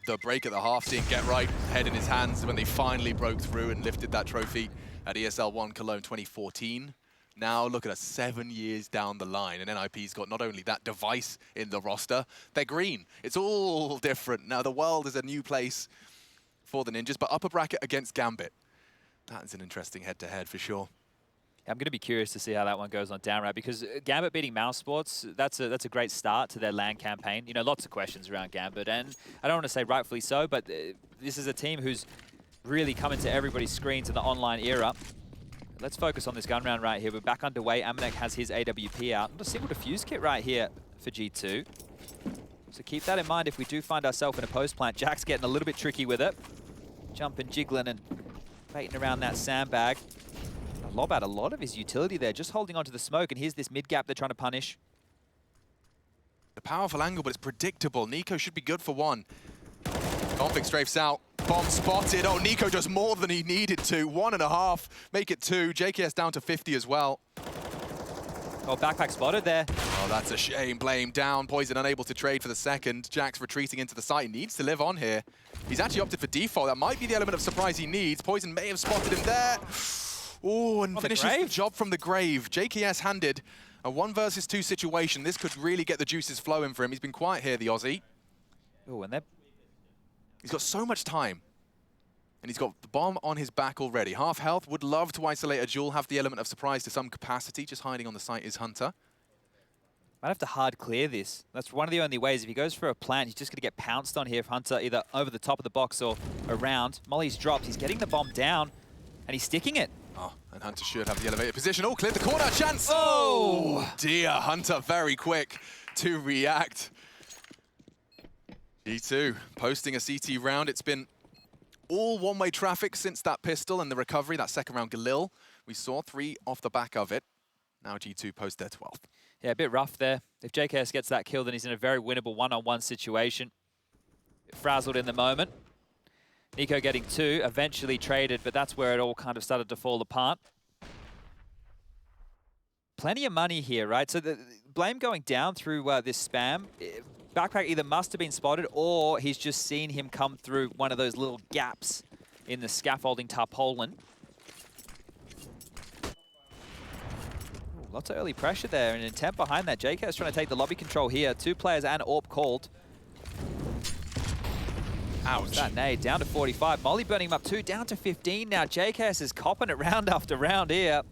the break at the half, seeing Get Right head in his hands when they finally broke through and lifted that trophy at ESL 1 Cologne 2014. Now look at us 7 years down the line, and NIP's got not only that device in the roster, they're green. It's all different. Now the world is a new place for the ninjas, but upper bracket against Gambit. That is an interesting head-to-head for sure. I'm going to be curious to see how that one goes on downright, because Gambit beating Mousesports, that's a great start to their LAN campaign. You know, lots of questions around Gambit, and I don't want to say rightfully so, but this is a team who's really come into everybody's screens in the online era. Let's focus on this gun round right here. We're back underway. Amanek has his AWP out. And a single defuse kit right here for G2. So keep that in mind if we do find ourselves in a post plant. Jack's getting a little bit tricky with it. Jumping, jiggling, and baiting around that sandbag. Lob out a lot of his utility there, just holding onto the smoke, and here's this mid gap they're trying to punish. The powerful angle, but it's predictable. Nico should be good for one. Config strafes out. Bomb spotted. Oh, Nico does more than he needed to. 1.5, make it 2. JKS down to 50 as well. Oh, backpack spotted there. Oh, that's a shame. Blame down. Poison unable to trade for the second. Jack's retreating into the site. He needs to live on here. He's actually opted for default. That might be the element of surprise he needs. Poison may have spotted him there. Oh, and finishes the job from the grave. JKS handed a 1 versus 2 situation. This could really get the juices flowing for him. He's been quiet here, the Aussie. Oh, and he's got so much time. And he's got the bomb on his back already. Half health, would love to isolate a duel, have the element of surprise to some capacity. Just hiding on the site is Hunter. Might have to hard clear this. That's one of the only ways. If he goes for a plant, he's just going to get pounced on here if Hunter either over the top of the box or around. Molly's dropped. He's getting the bomb down, and he's sticking it. Oh, and Hunter should have the elevated position. Oh, cleared the corner, chance! Oh, dear, Hunter very quick to react. G2 posting a CT round. It's been all one-way traffic since that pistol and the recovery, that second round Galil. We saw 3 off the back of it. Now G2 post their 12th. Yeah, a bit rough there. If JKS gets that kill, then he's in a very winnable one-on-one situation. Frazzled in the moment. Nico getting 2, eventually traded, but that's where it all kind of started to fall apart. Plenty of money here, right? So the Blame going down through this spam. Backpack either must have been spotted or he's just seen him come through one of those little gaps in the scaffolding tarpaulin. Lots of early pressure there and intent behind that. JK is trying to take the lobby control here. 2 players and AWP called. Ouch. That nade down to 45. Molly burning him up 2, down to 15 now. JKS is copping it round after round here.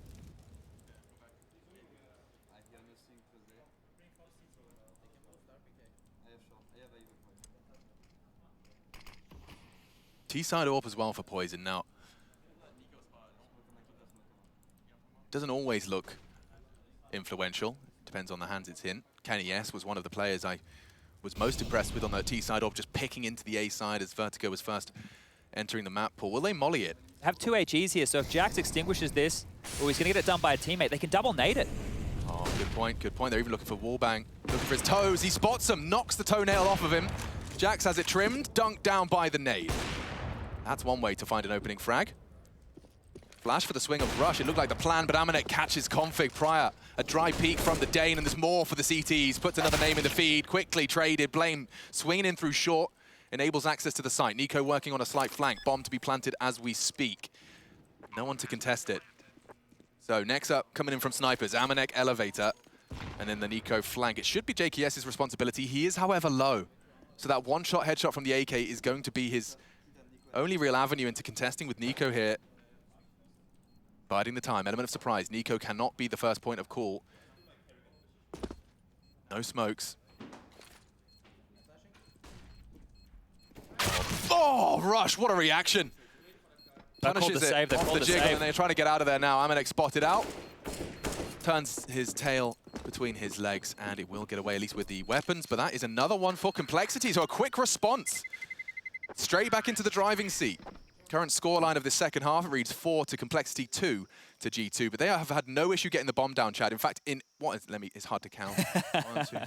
T-side AWP as well for Poison. Now, doesn't always look influential. Depends on the hands it's in. Kenny S was one of the players I was most impressed with on the T-side AWP, just picking into the A side as Vertigo was first entering the map pool. Will they molly it? Have 2 HEs here, so if Jax extinguishes this, or he's going to get it done by a teammate, they can double nade it. Oh, good point, good point. They're even looking for wallbang, looking for his toes. He spots him, knocks the toenail off of him. Jax has it trimmed, dunked down by the nade. That's one way to find an opening frag. Flash for the swing of Rush. It looked like the plan, but Amanek catches Config prior. A dry peek from the Dane, and there's more for the CTs. Puts another name in the feed, quickly traded. Blame swinging in through short, enables access to the site. Nico working on a slight flank. Bomb to be planted as we speak. No one to contest it. So next up, coming in from snipers, Amanek elevator, and then the Nico flank. It should be JKS's responsibility. He is, however, low. So that one-shot headshot from the AK is going to be his only real avenue into contesting with Nico here. Biding the time, element of surprise. Nico cannot be the first point of call. No smokes. Oh, Rush, what a reaction. Punishes it off the jiggle, and they're trying to get out of there now. Amanek spotted out. Turns his tail between his legs, and it will get away, at least with the weapons. But that is another one for Complexity, so a quick response. Straight back into the driving seat. Current scoreline of the second half, it reads 4 to Complexity, 2 to G2. But they have had no issue getting the bomb down, Chad. In fact, it's hard to count. 1, 2, 3, 4,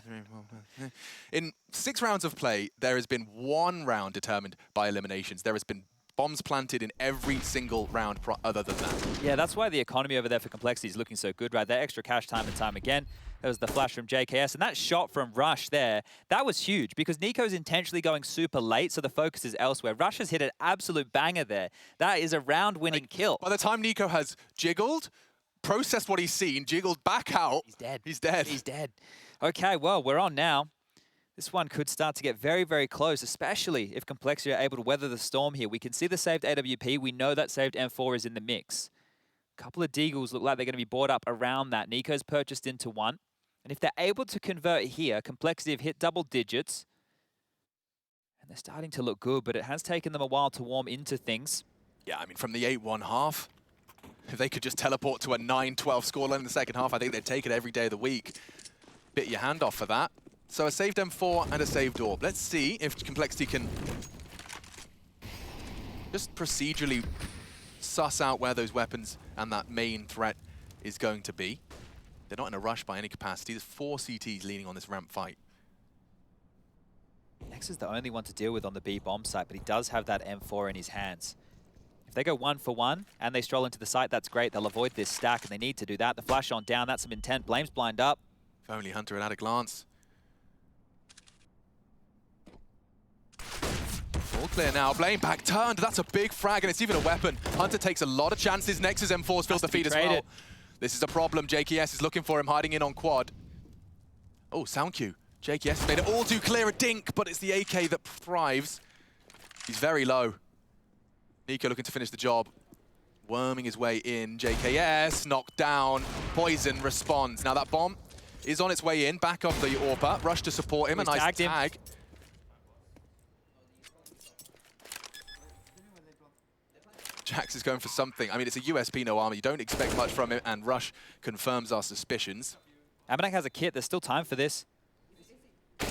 5. In 6 rounds of play, there has been 1 round determined by eliminations. There has been bombs planted in every single round other than that. Yeah, that's why the economy over there for Complexity is looking so good, right? That extra cash time and time again. There was the flash from JKS, and that shot from Rush there, that was huge because Nico's intentionally going super late, so the focus is elsewhere. Rush has hit an absolute banger there. That is a round-winning kill. By the time Nico has jiggled, processed what he's seen, jiggled back out, he's dead. He's dead. He's dead. Okay, well, we're on now. This one could start to get very, very close, especially if Complexity are able to weather the storm here. We can see the saved AWP. We know that saved M4 is in the mix. A couple of Deagles look like they're going to be brought up around that. Nico's purchased into 1. And if they're able to convert here, Complexity have hit double digits. And they're starting to look good, but it has taken them a while to warm into things. Yeah, I mean, from the 8-1 half, if they could just teleport to a 9-12 scoreline in the second half, I think they'd take it every day of the week. Bit your hand off for that. So a saved M4 and a saved orb. Let's see if Complexity can just procedurally suss out where those weapons and that main threat is going to be. They're not in a rush by any capacity. There's 4 CTs leaning on this ramp fight. Nex is the only one to deal with on the B bomb site, but he does have that M4 in his hands. If they go 1 for 1 and they stroll into the site, that's great. They'll avoid this stack, and they need to do that. The flash on down, that's some intent. Blame's blind up. If only Hunter had a glance. All clear now. Blame back turned. That's a big frag, and it's even a weapon. Hunter takes a lot of chances. Nexus M4's filled the feed as well. This is a problem. JKS is looking for him, hiding in on quad. Oh, sound cue. JKS made it all too clear a dink, but it's the AK that thrives. He's very low. Nico looking to finish the job. Worming his way in. JKS knocked down. Poison responds. Now that bomb is on its way in. Back of the AWPer. Rush to support him. A nice tag. Jax is going for something. I mean, it's a USP, no armor. You don't expect much from it, and Rush confirms our suspicions. Amanek has a kit. There's still time for this.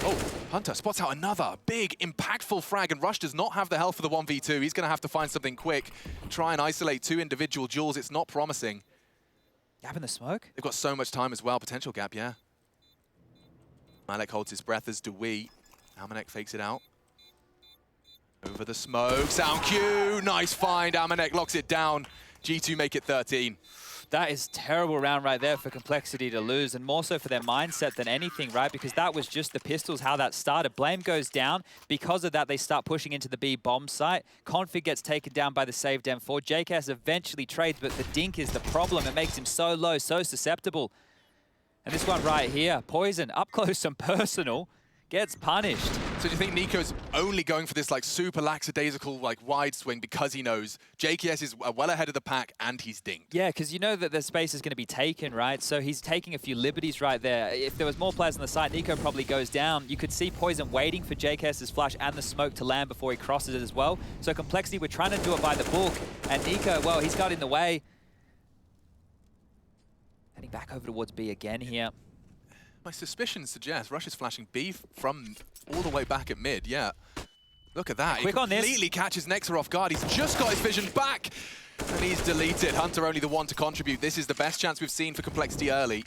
Oh, Hunter spots out another big, impactful frag, and Rush does not have the health for the 1v2. He's going to have to find something quick. Try and isolate 2 individual duels. It's not promising. Gap in the smoke? They've got so much time as well. Potential gap, yeah. Malek holds his breath, as do we. Amanek fakes it out. Over the smoke, sound cue, nice find, Amanek locks it down. G2 make it 13. That is terrible round right there for Complexity to lose, and more so for their mindset than anything, right? Because that was just the pistols, how that started. Blame goes down. Because of that, they start pushing into the B bomb site. Config gets taken down by the saved M4. JKS eventually trades, but the dink is the problem. It makes him so low, so susceptible. And this one right here, Poison, up close and personal, gets punished. So do you think Nico's only going for this like super lackadaisical like wide swing because he knows JKS is well ahead of the pack and he's dinked? Yeah, because you know that the space is going to be taken, right? So he's taking a few liberties right there. If there was more players on the site, Nico probably goes down. You could see Poison waiting for JKS's flash and the smoke to land before he crosses it as well. So Complexity, we're trying to do it by the book. And Nico, well, he's got in the way. Heading back over towards B again here. My suspicions suggest Rush is flashing B from all the way back at mid, yeah. Look at that. Quick he on this. Completely catches Nexa off guard. He's just got his vision back, and he's deleted. Hunter only the one to contribute. This is the best chance we've seen for Complexity early.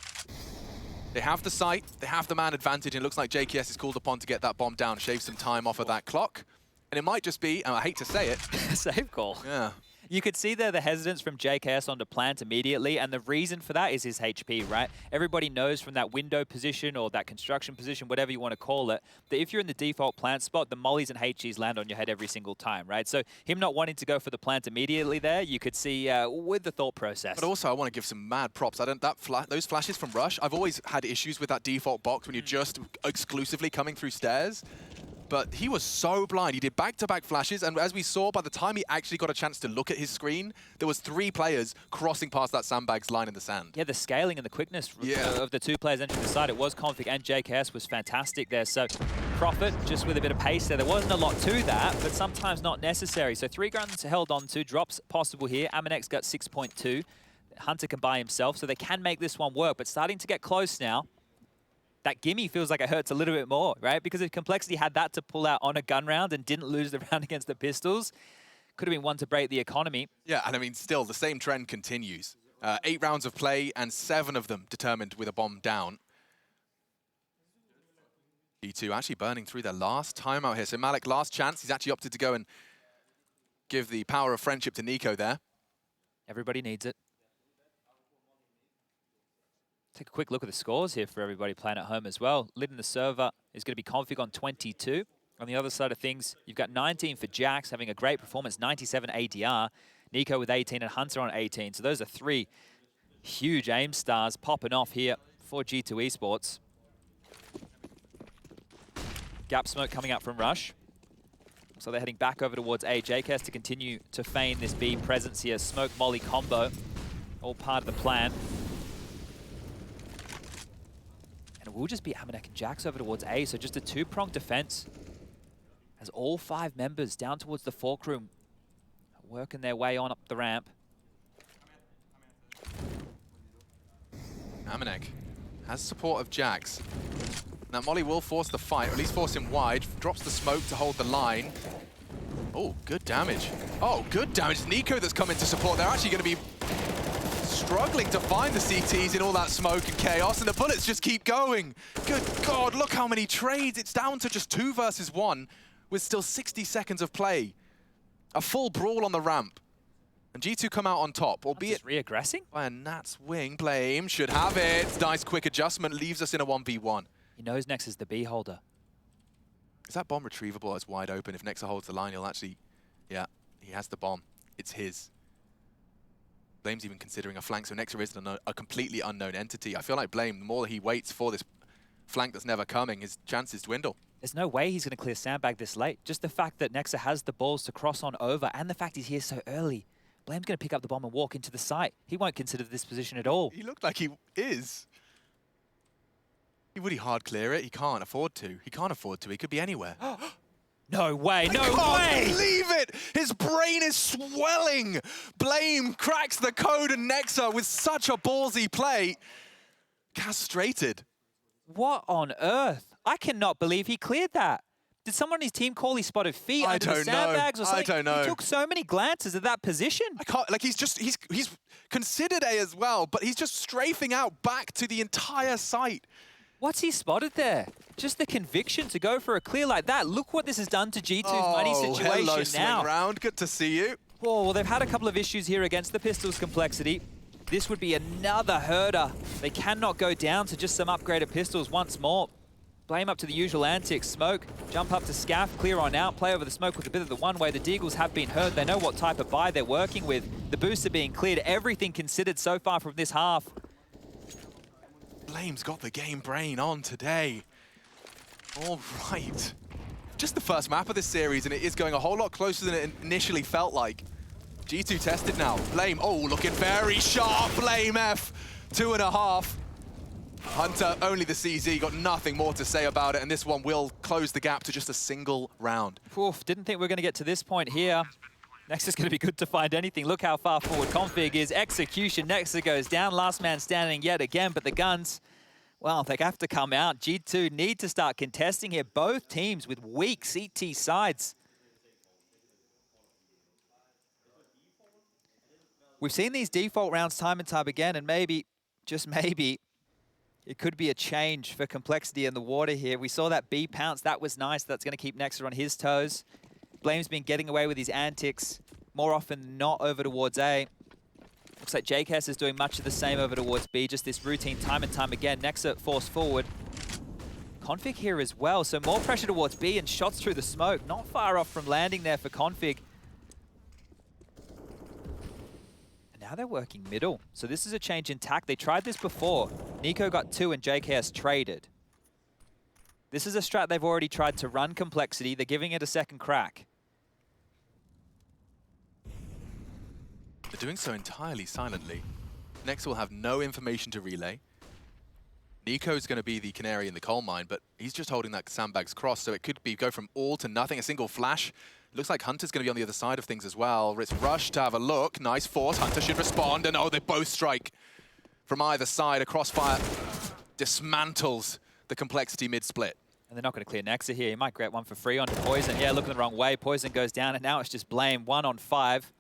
They have the site, they have the man advantage, and it looks like JKS is called upon to get that bomb down, shave some time off of that clock. And it might just be, and I hate to say it, Save call. yeah. You could see there the hesitance from JKS onto plant immediately, and the reason for that is his HP, right? Everybody knows from that window position or that construction position, whatever you want to call it, that if you're in the default plant spot, the mollies and HGs land on your head every single time, right? So him not wanting to go for the plant immediately there, you could see with the thought process. But also, I want to give some mad props. Those flashes from Rush, I've always had issues with that default box when you're just exclusively coming through stairs. But he was so blind. He did back-to-back flashes, and as we saw, by the time he actually got a chance to look at his screen, there was 3 players crossing past that sandbag's line in the sand. Yeah, the scaling and the quickness of the 2 players entering the side, it was Config and JKS was fantastic there. So Prophet, just with a bit of pace there. There wasn't a lot to that, but sometimes not necessary. So 3 guns held on to, drops possible here. Amanek's got 6.2. Hunter can buy himself, so they can make this one work, but starting to get close now. That gimme feels like it hurts a little bit more, right? Because if Complexity had that to pull out on a gun round and didn't lose the round against the pistols, could have been one to break the economy. Yeah, and I mean, still, the same trend continues. 8 rounds of play and 7 of them determined with a bomb down. G2 actually burning through their last timeout here. So Malik, last chance. He's actually opted to go and give the power of friendship to Nico there. Everybody needs it. Take a quick look at the scores here for everybody playing at home as well. Leading the server is going to be Config on 22. On the other side of things, you've got 19 for Jax, having a great performance, 97 ADR. Nico with 18 and Hunter on 18. So those are 3 huge aim stars popping off here for G2 Esports. Gap smoke coming out from Rush. So they're heading back over towards A. JKS to continue to feign this B presence here. Smoke molly combo, all part of the plan. And it will just be Amanek and Jax over towards A, so just a 2-pronged defense. As all 5 members down towards the fork room, working their way on up the ramp. Amanek has support of Jax. Now Molly will force the fight, or at least force him wide. Drops the smoke to hold the line. Oh, good damage. Oh, good damage. Nico that's come in to support. They're actually going to be struggling to find the CTs in all that smoke and chaos, and the bullets just keep going. Good God, look how many trades. It's down to just 2 versus 1 with still 60 seconds of play. A full brawl on the ramp. And G2 come out on top, albeit re-aggressing by a Nat's wing. Blame should have it. Nice quick adjustment, leaves us in a 1v1. He knows Nex is the B holder. Is that bomb retrievable? It's wide open. If Nexa holds the line, he'll actually... Yeah, he has the bomb. It's his. Blame's even considering a flank, so Nexa is a completely unknown entity. I feel like Blame, the more he waits for this flank that's never coming, his chances dwindle. There's no way he's going to clear sandbag this late. Just the fact that Nexa has the balls to cross on over, and the fact he's here so early. Blame's going to pick up the bomb and walk into the site. He won't consider this position at all. He looked like he is. Would he hard clear it? He can't afford to. He can't afford to. He could be anywhere. No way, no way! I can't believe it! His brain is swelling! Blame cracks the code and Nexa with such a ballsy play. Castrated. What on earth? I cannot believe he cleared that. Did someone on his team call he spotted feet under the sandbags or something? I don't know. He took so many glances at that position. I can't, like he's considered A as well, but he's just strafing out back to the entire site. What's he spotted there? Just the conviction to go for a clear like that. Look what this has done to G2's money situation hello, now. Swing round. Good to see you. Oh, well, they've had a couple of issues here against the Pistols Complexity. This would be another herder. They cannot go down to just some upgraded pistols once more. Blame up to the usual antics. Smoke, jump up to Scaff, clear on out, play over the smoke with a bit of the one-way. The Deagles have been heard. They know what type of buy they're working with. The booster being cleared. Everything considered so far from this half. Blame's got the game brain on today. All right. Just the first map of this series, and it is going a whole lot closer than it initially felt like. G2 tested now. Blame, oh, looking very sharp. Blame F, 2.5. Hunter, only the CZ, got nothing more to say about it, and this one will close the gap to just a single round. Oof, didn't think we were going to get to this point here. Next is going to be good to find anything. Look how far forward Config is. Execution, Nexa goes down. Last man standing yet again, but the guns, well, they have to come out. G2 need to start contesting here. Both teams with weak CT sides. We've seen these default rounds time and time again, and maybe, just maybe, it could be a change for Complexity in the water here. We saw that B pounce. That was nice. That's going to keep Nexa on his toes. Blame's been getting away with his antics. more often than not over towards A. Looks like JKS is doing much of the same over towards B, just this routine time and time again. Nexa forced forward. Config here as well, so more pressure towards B and shots through the smoke. Not far off from landing there for Config. And now they're working middle. So this is a change in tack. They tried this before. Nico got 2 and JKS traded. This is a strat they've already tried to run Complexity. They're giving it a second crack. They're doing so entirely silently. Next will have no information to relay. Nico's going to be the canary in the coal mine, but he's just holding that sandbags cross, so it could be go from all to nothing, a single flash. Looks like Hunter's going to be on the other side of things as well. Ritz rush to have a look. Nice force. Hunter should respond, and oh, they both strike from either side. A crossfire dismantles the Complexity mid-split. And they're not going to clear Nexa here. He might get one for free onto Poison. Yeah, looking the wrong way. Poison goes down, and now it's just Blame. 1 on 5.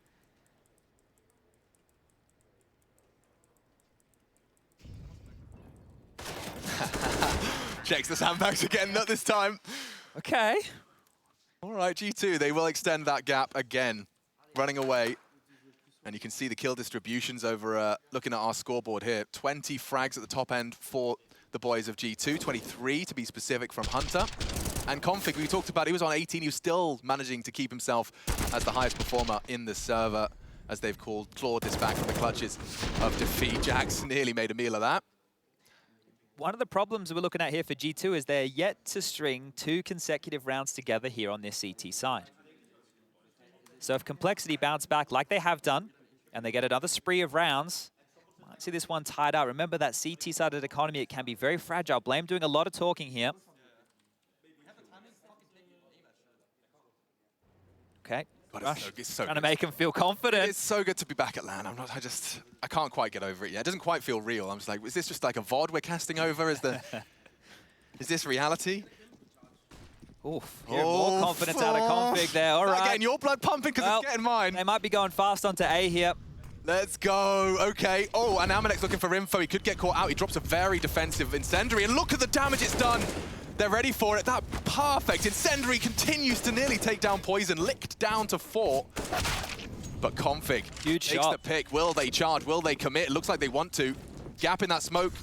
Checks the sandbags again, not this time. Okay. All right, G2, they will extend that gap again. Running away. And you can see the kill distributions over, looking at our scoreboard here. 20 frags at the top end for the boys of G2. 23 to be specific from Hunter. And Config, we talked about, he was on 18. He was still managing to keep himself as the highest performer in the server, as they've clawed this back from the clutches of defeat. Jax nearly made a meal of that. One of the problems we're looking at here for G2 is they're yet to string 2 consecutive rounds together here on their CT side. So if Complexity bounce back like they have done, and they get another spree of rounds, might see this one tied out. Remember that CT side of the economy, it can be very fragile. Blame doing a lot of talking here. Okay. Rush, trying to make him feel confident. It's so good to be back at LAN. I can't quite get over it yet. It doesn't quite feel real. I'm just like, is this just like a VOD we're casting over? Is this reality? Oof, more confidence out of Config there. All right. Getting your blood pumping because it's getting mine. They might be going fast onto A here. Let's go. Okay. Oh, and Amanek's looking for info. He could get caught out. He drops a very defensive Incendiary, and look at the damage it's done. They're ready for it. That perfect Incendiary continues to nearly take down Poison, licked down to 4. But Config takes the pick. Will they charge? Will they commit? It looks like they want to. Gap in that smoke.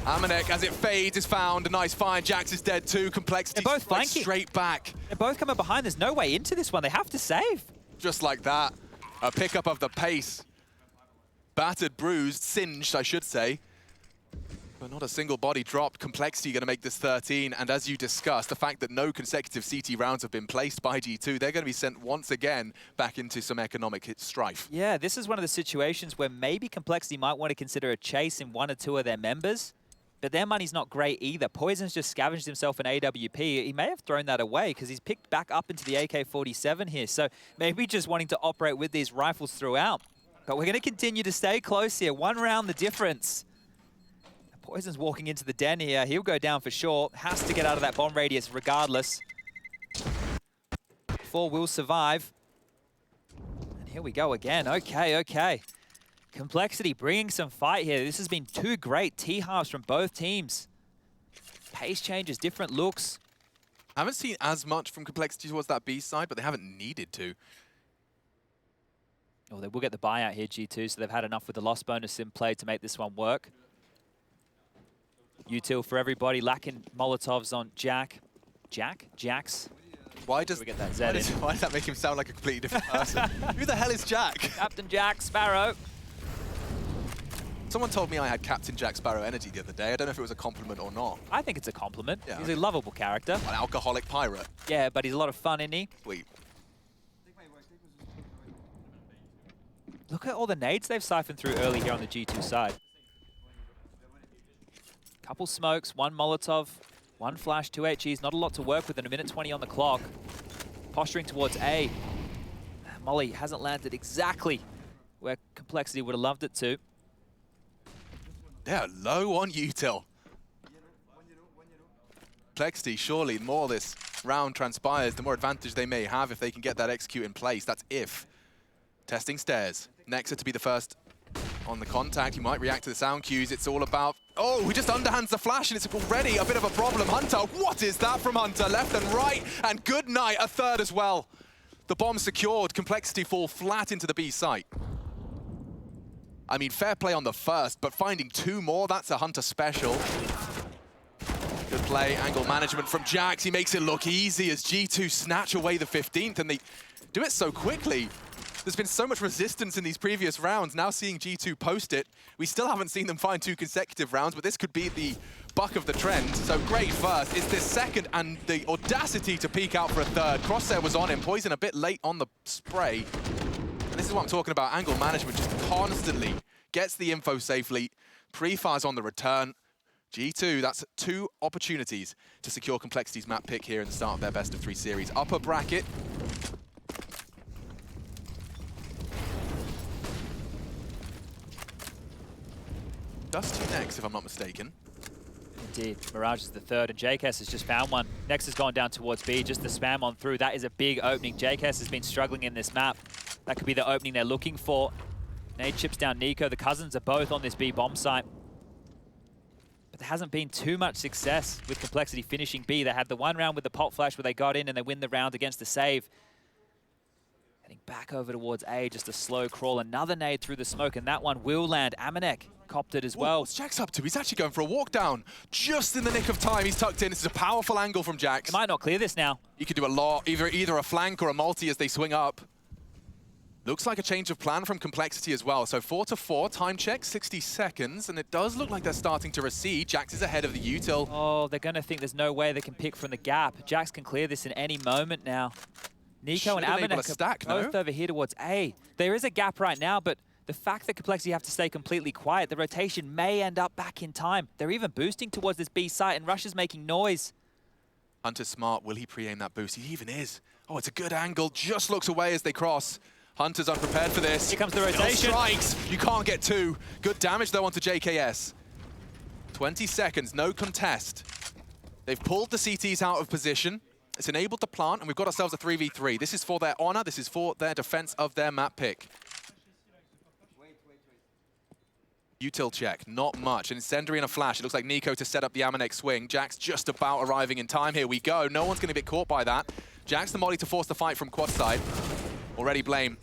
Amanek, as it fades, is found. A nice find. Jax is dead too. Complexity both flanking. Straight back. They're both coming behind. There's no way into this one. They have to save. Just like that. A pickup of the pace. Battered, bruised, singed, I should say. But not a single body dropped. Complexity going to make this 13. And as you discussed, the fact that no consecutive CT rounds have been placed by G2, they're going to be sent once again back into some economic strife. Yeah, this is one of the situations where maybe Complexity might want to consider a chase in 1 or 2 of their members. But their money's not great either. Poison's just scavenged himself an AWP. He may have thrown that away because he's picked back up into the AK-47 here. So maybe just wanting to operate with these rifles throughout. But we're going to continue to stay close here. 1 round the difference. Poison's walking into the den here. He'll go down for sure. Has to get out of that bomb radius regardless. 4 will survive. And here we go again. Okay. Complexity bringing some fight here. This has been 2 great T-halves from both teams. Pace changes, different looks. I haven't seen as much from Complexity towards that B side, but they haven't needed to. Oh, they will get the buyout here, G2, so they've had enough with the loss bonus in play to make this one work. Util for everybody, lacking Molotovs on Jax. Why does we get that Z in? Why does that make him sound like a completely different person? Who the hell is Jack? Captain Jack Sparrow. Someone told me I had Captain Jack Sparrow energy the other day. I don't know if it was a compliment or not. I think it's a compliment. Yeah. He's a lovable character. An alcoholic pirate. Yeah, but he's a lot of fun, isn't he? Sweet. Look at all the nades they've siphoned through early here on the G2 side. Couple smokes, 1 Molotov, 1 flash, 2 HEs. Not a lot to work with in 1:20 on the clock. Posturing towards A. Molly hasn't landed exactly where Complexity would have loved it to. They're low on Util. Complexity, surely, the more this round transpires, the more advantage they may have if they can get that execute in place. That's if. Testing stairs. Nexa to be the first on the contact. He might react to the sound cues. It's all about... Oh, he just underhands the flash, and it's already a bit of a problem. Hunter, what is that from Hunter? Left and right, and good night, a third as well. The bomb secured, Complexity fall flat into the B site. I mean, fair play on the first, but finding 2 more, that's a Hunter special. Good play, angle management from Jax. He makes it look easy as G2 snatch away the 15th, and they do it so quickly. There's been so much resistance in these previous rounds. Now seeing G2 post it, we still haven't seen them find 2 consecutive rounds, but this could be the buck of the trend. So great first. It's this second and the audacity to peek out for a third. Crosshair was on him, Poison a bit late on the spray. And this is what I'm talking about, angle management just constantly gets the info safely, pre-fires on the return. G2, that's 2 opportunities to secure Complexity's map pick here in the start of their best of 3 series. Upper bracket. Just 2 next, if I'm not mistaken. Indeed. Mirage is the third, and JKS has just found one. Next has gone down towards B, just the spam on through. That is a big opening. JKS has been struggling in this map. That could be the opening they're looking for. Nade chips down Nico. The cousins are both on this B bomb site. But there hasn't been too much success with Complexity finishing B. They had the 1 round with the pop flash where they got in and they win the round against the save. Heading back over towards A, just a slow crawl. Another nade through the smoke, and that one will land. Amanek copped it as well. What's Jax up to? He's actually going for a walk down. Just in the nick of time, he's tucked in. This is a powerful angle from Jax. They might not clear this now. He could do a lot, either a flank or a multi as they swing up. Looks like a change of plan from Complexity as well. So 4-4, time check, 60 seconds, and it does look like they're starting to recede. Jax is ahead of the util. Oh, they're going to think there's no way they can pick from the gap. Jax can clear this in any moment now. Nico and Amanek are both over here towards A. There is a gap right now, but the fact that Complexity have to stay completely quiet, the rotation may end up back in time. They're even boosting towards this B site, and Rush is making noise. Hunter's smart. Will he pre-aim that boost? He even is. Oh, it's a good angle. Just looks away as they cross. Hunter's unprepared for this. Here comes the rotation. Strikes. You can't get 2. Good damage, though, onto JKS. 20 seconds, no contest. They've pulled the CTs out of position. It's enabled the plant, and we've got ourselves a 3v3. This is for their honor. This is for their defense of their map pick. Util check, not much. An incendiary and a flash. It looks like Nico to set up the Amanek swing. Jax just about arriving in time. Here we go. No one's going to get caught by that. Jax the molly to force the fight from quad side. Already Blame.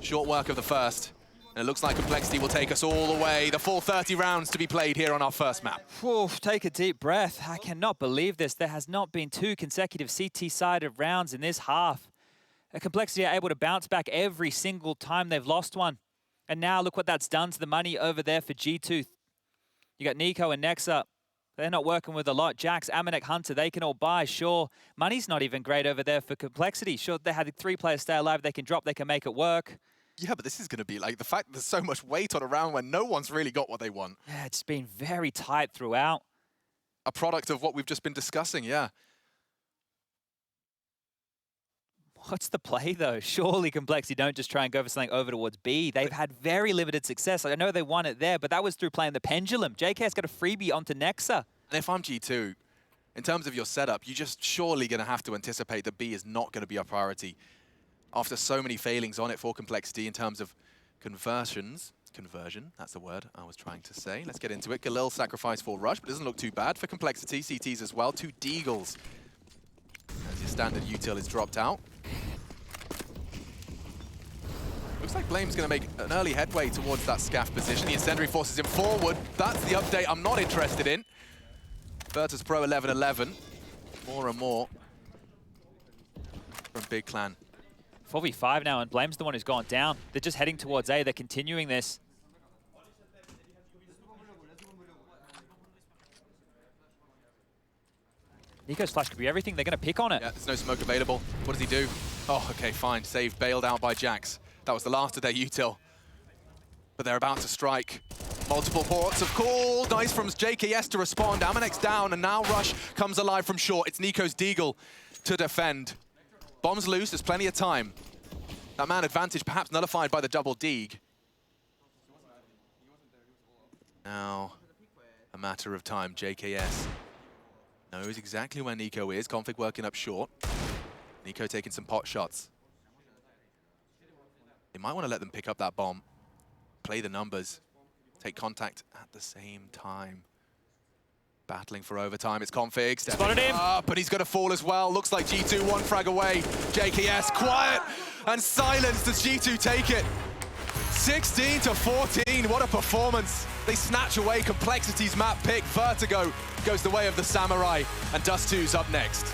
Short work of the first. And it looks like Complexity will take us all the way. The full 30 rounds to be played here on our first map. Whew, take a deep breath. I cannot believe this. There has not been 2 consecutive CT-sided rounds in this half. Complexity are able to bounce back every single time they've lost one. And now look what that's done to the money over there for G2. You got Nico and Nexa. They're not working with a lot. Jax, Amanek, Hunter, they can all buy, sure. Money's not even great over there for Complexity. Sure, they had 3 players stay alive. They can drop, they can make it work. Yeah, but this is going to be like the fact that there's so much weight on a round when no one's really got what they want. Yeah, it's been very tight throughout. A product of what we've just been discussing, yeah. What's the play, though? Surely Complexity don't just try and go for something over towards B. They've had very limited success. I know they won it there, but that was through playing the Pendulum. JK's got a freebie onto Nexa. And if I'm G2, in terms of your setup, you're just surely going to have to anticipate that B is not going to be a priority after so many failings on it for Complexity in terms of conversion, that's the word I was trying to say. Let's get into it. Galil sacrifice for Rush, but it doesn't look too bad for Complexity. CTs as well, 2 Deagles. As your standard util is dropped out. Looks like Blame's going to make an early headway towards that scaff position. The incendiary forces him forward. That's the update I'm not interested in. Virtus Pro 11-11. More and more from Big Clan. 4v5 now, and Blame's the one who's gone down. They're just heading towards A. They're continuing this. Nico's flash could be everything. They're going to pick on it. Yeah, there's no smoke available. What does he do? Oh, okay, fine. Save bailed out by Jax. That was the last of their util. But they're about to strike. Multiple ports of call. Nice from JKS to respond. Amanek's down, and now Rush comes alive from short. It's Nico's Deagle to defend. Bomb's loose, there's plenty of time. That man advantage perhaps nullified by the double Deag. Now, a matter of time. JKS knows exactly where Nico is. Config working up short. Nico taking some pot shots. They might want to let them pick up that bomb. Play the numbers. Take contact at the same time. Battling for overtime. It's Config. Spotted him. Up, but he's going to fall as well. Looks like G2 1 frag away. JKS quiet. and silence does G2 take it. 16 to 14, what a performance. They snatch away Complexity's map pick. Vertigo goes the way of the Samurai, and Dust 2's up next.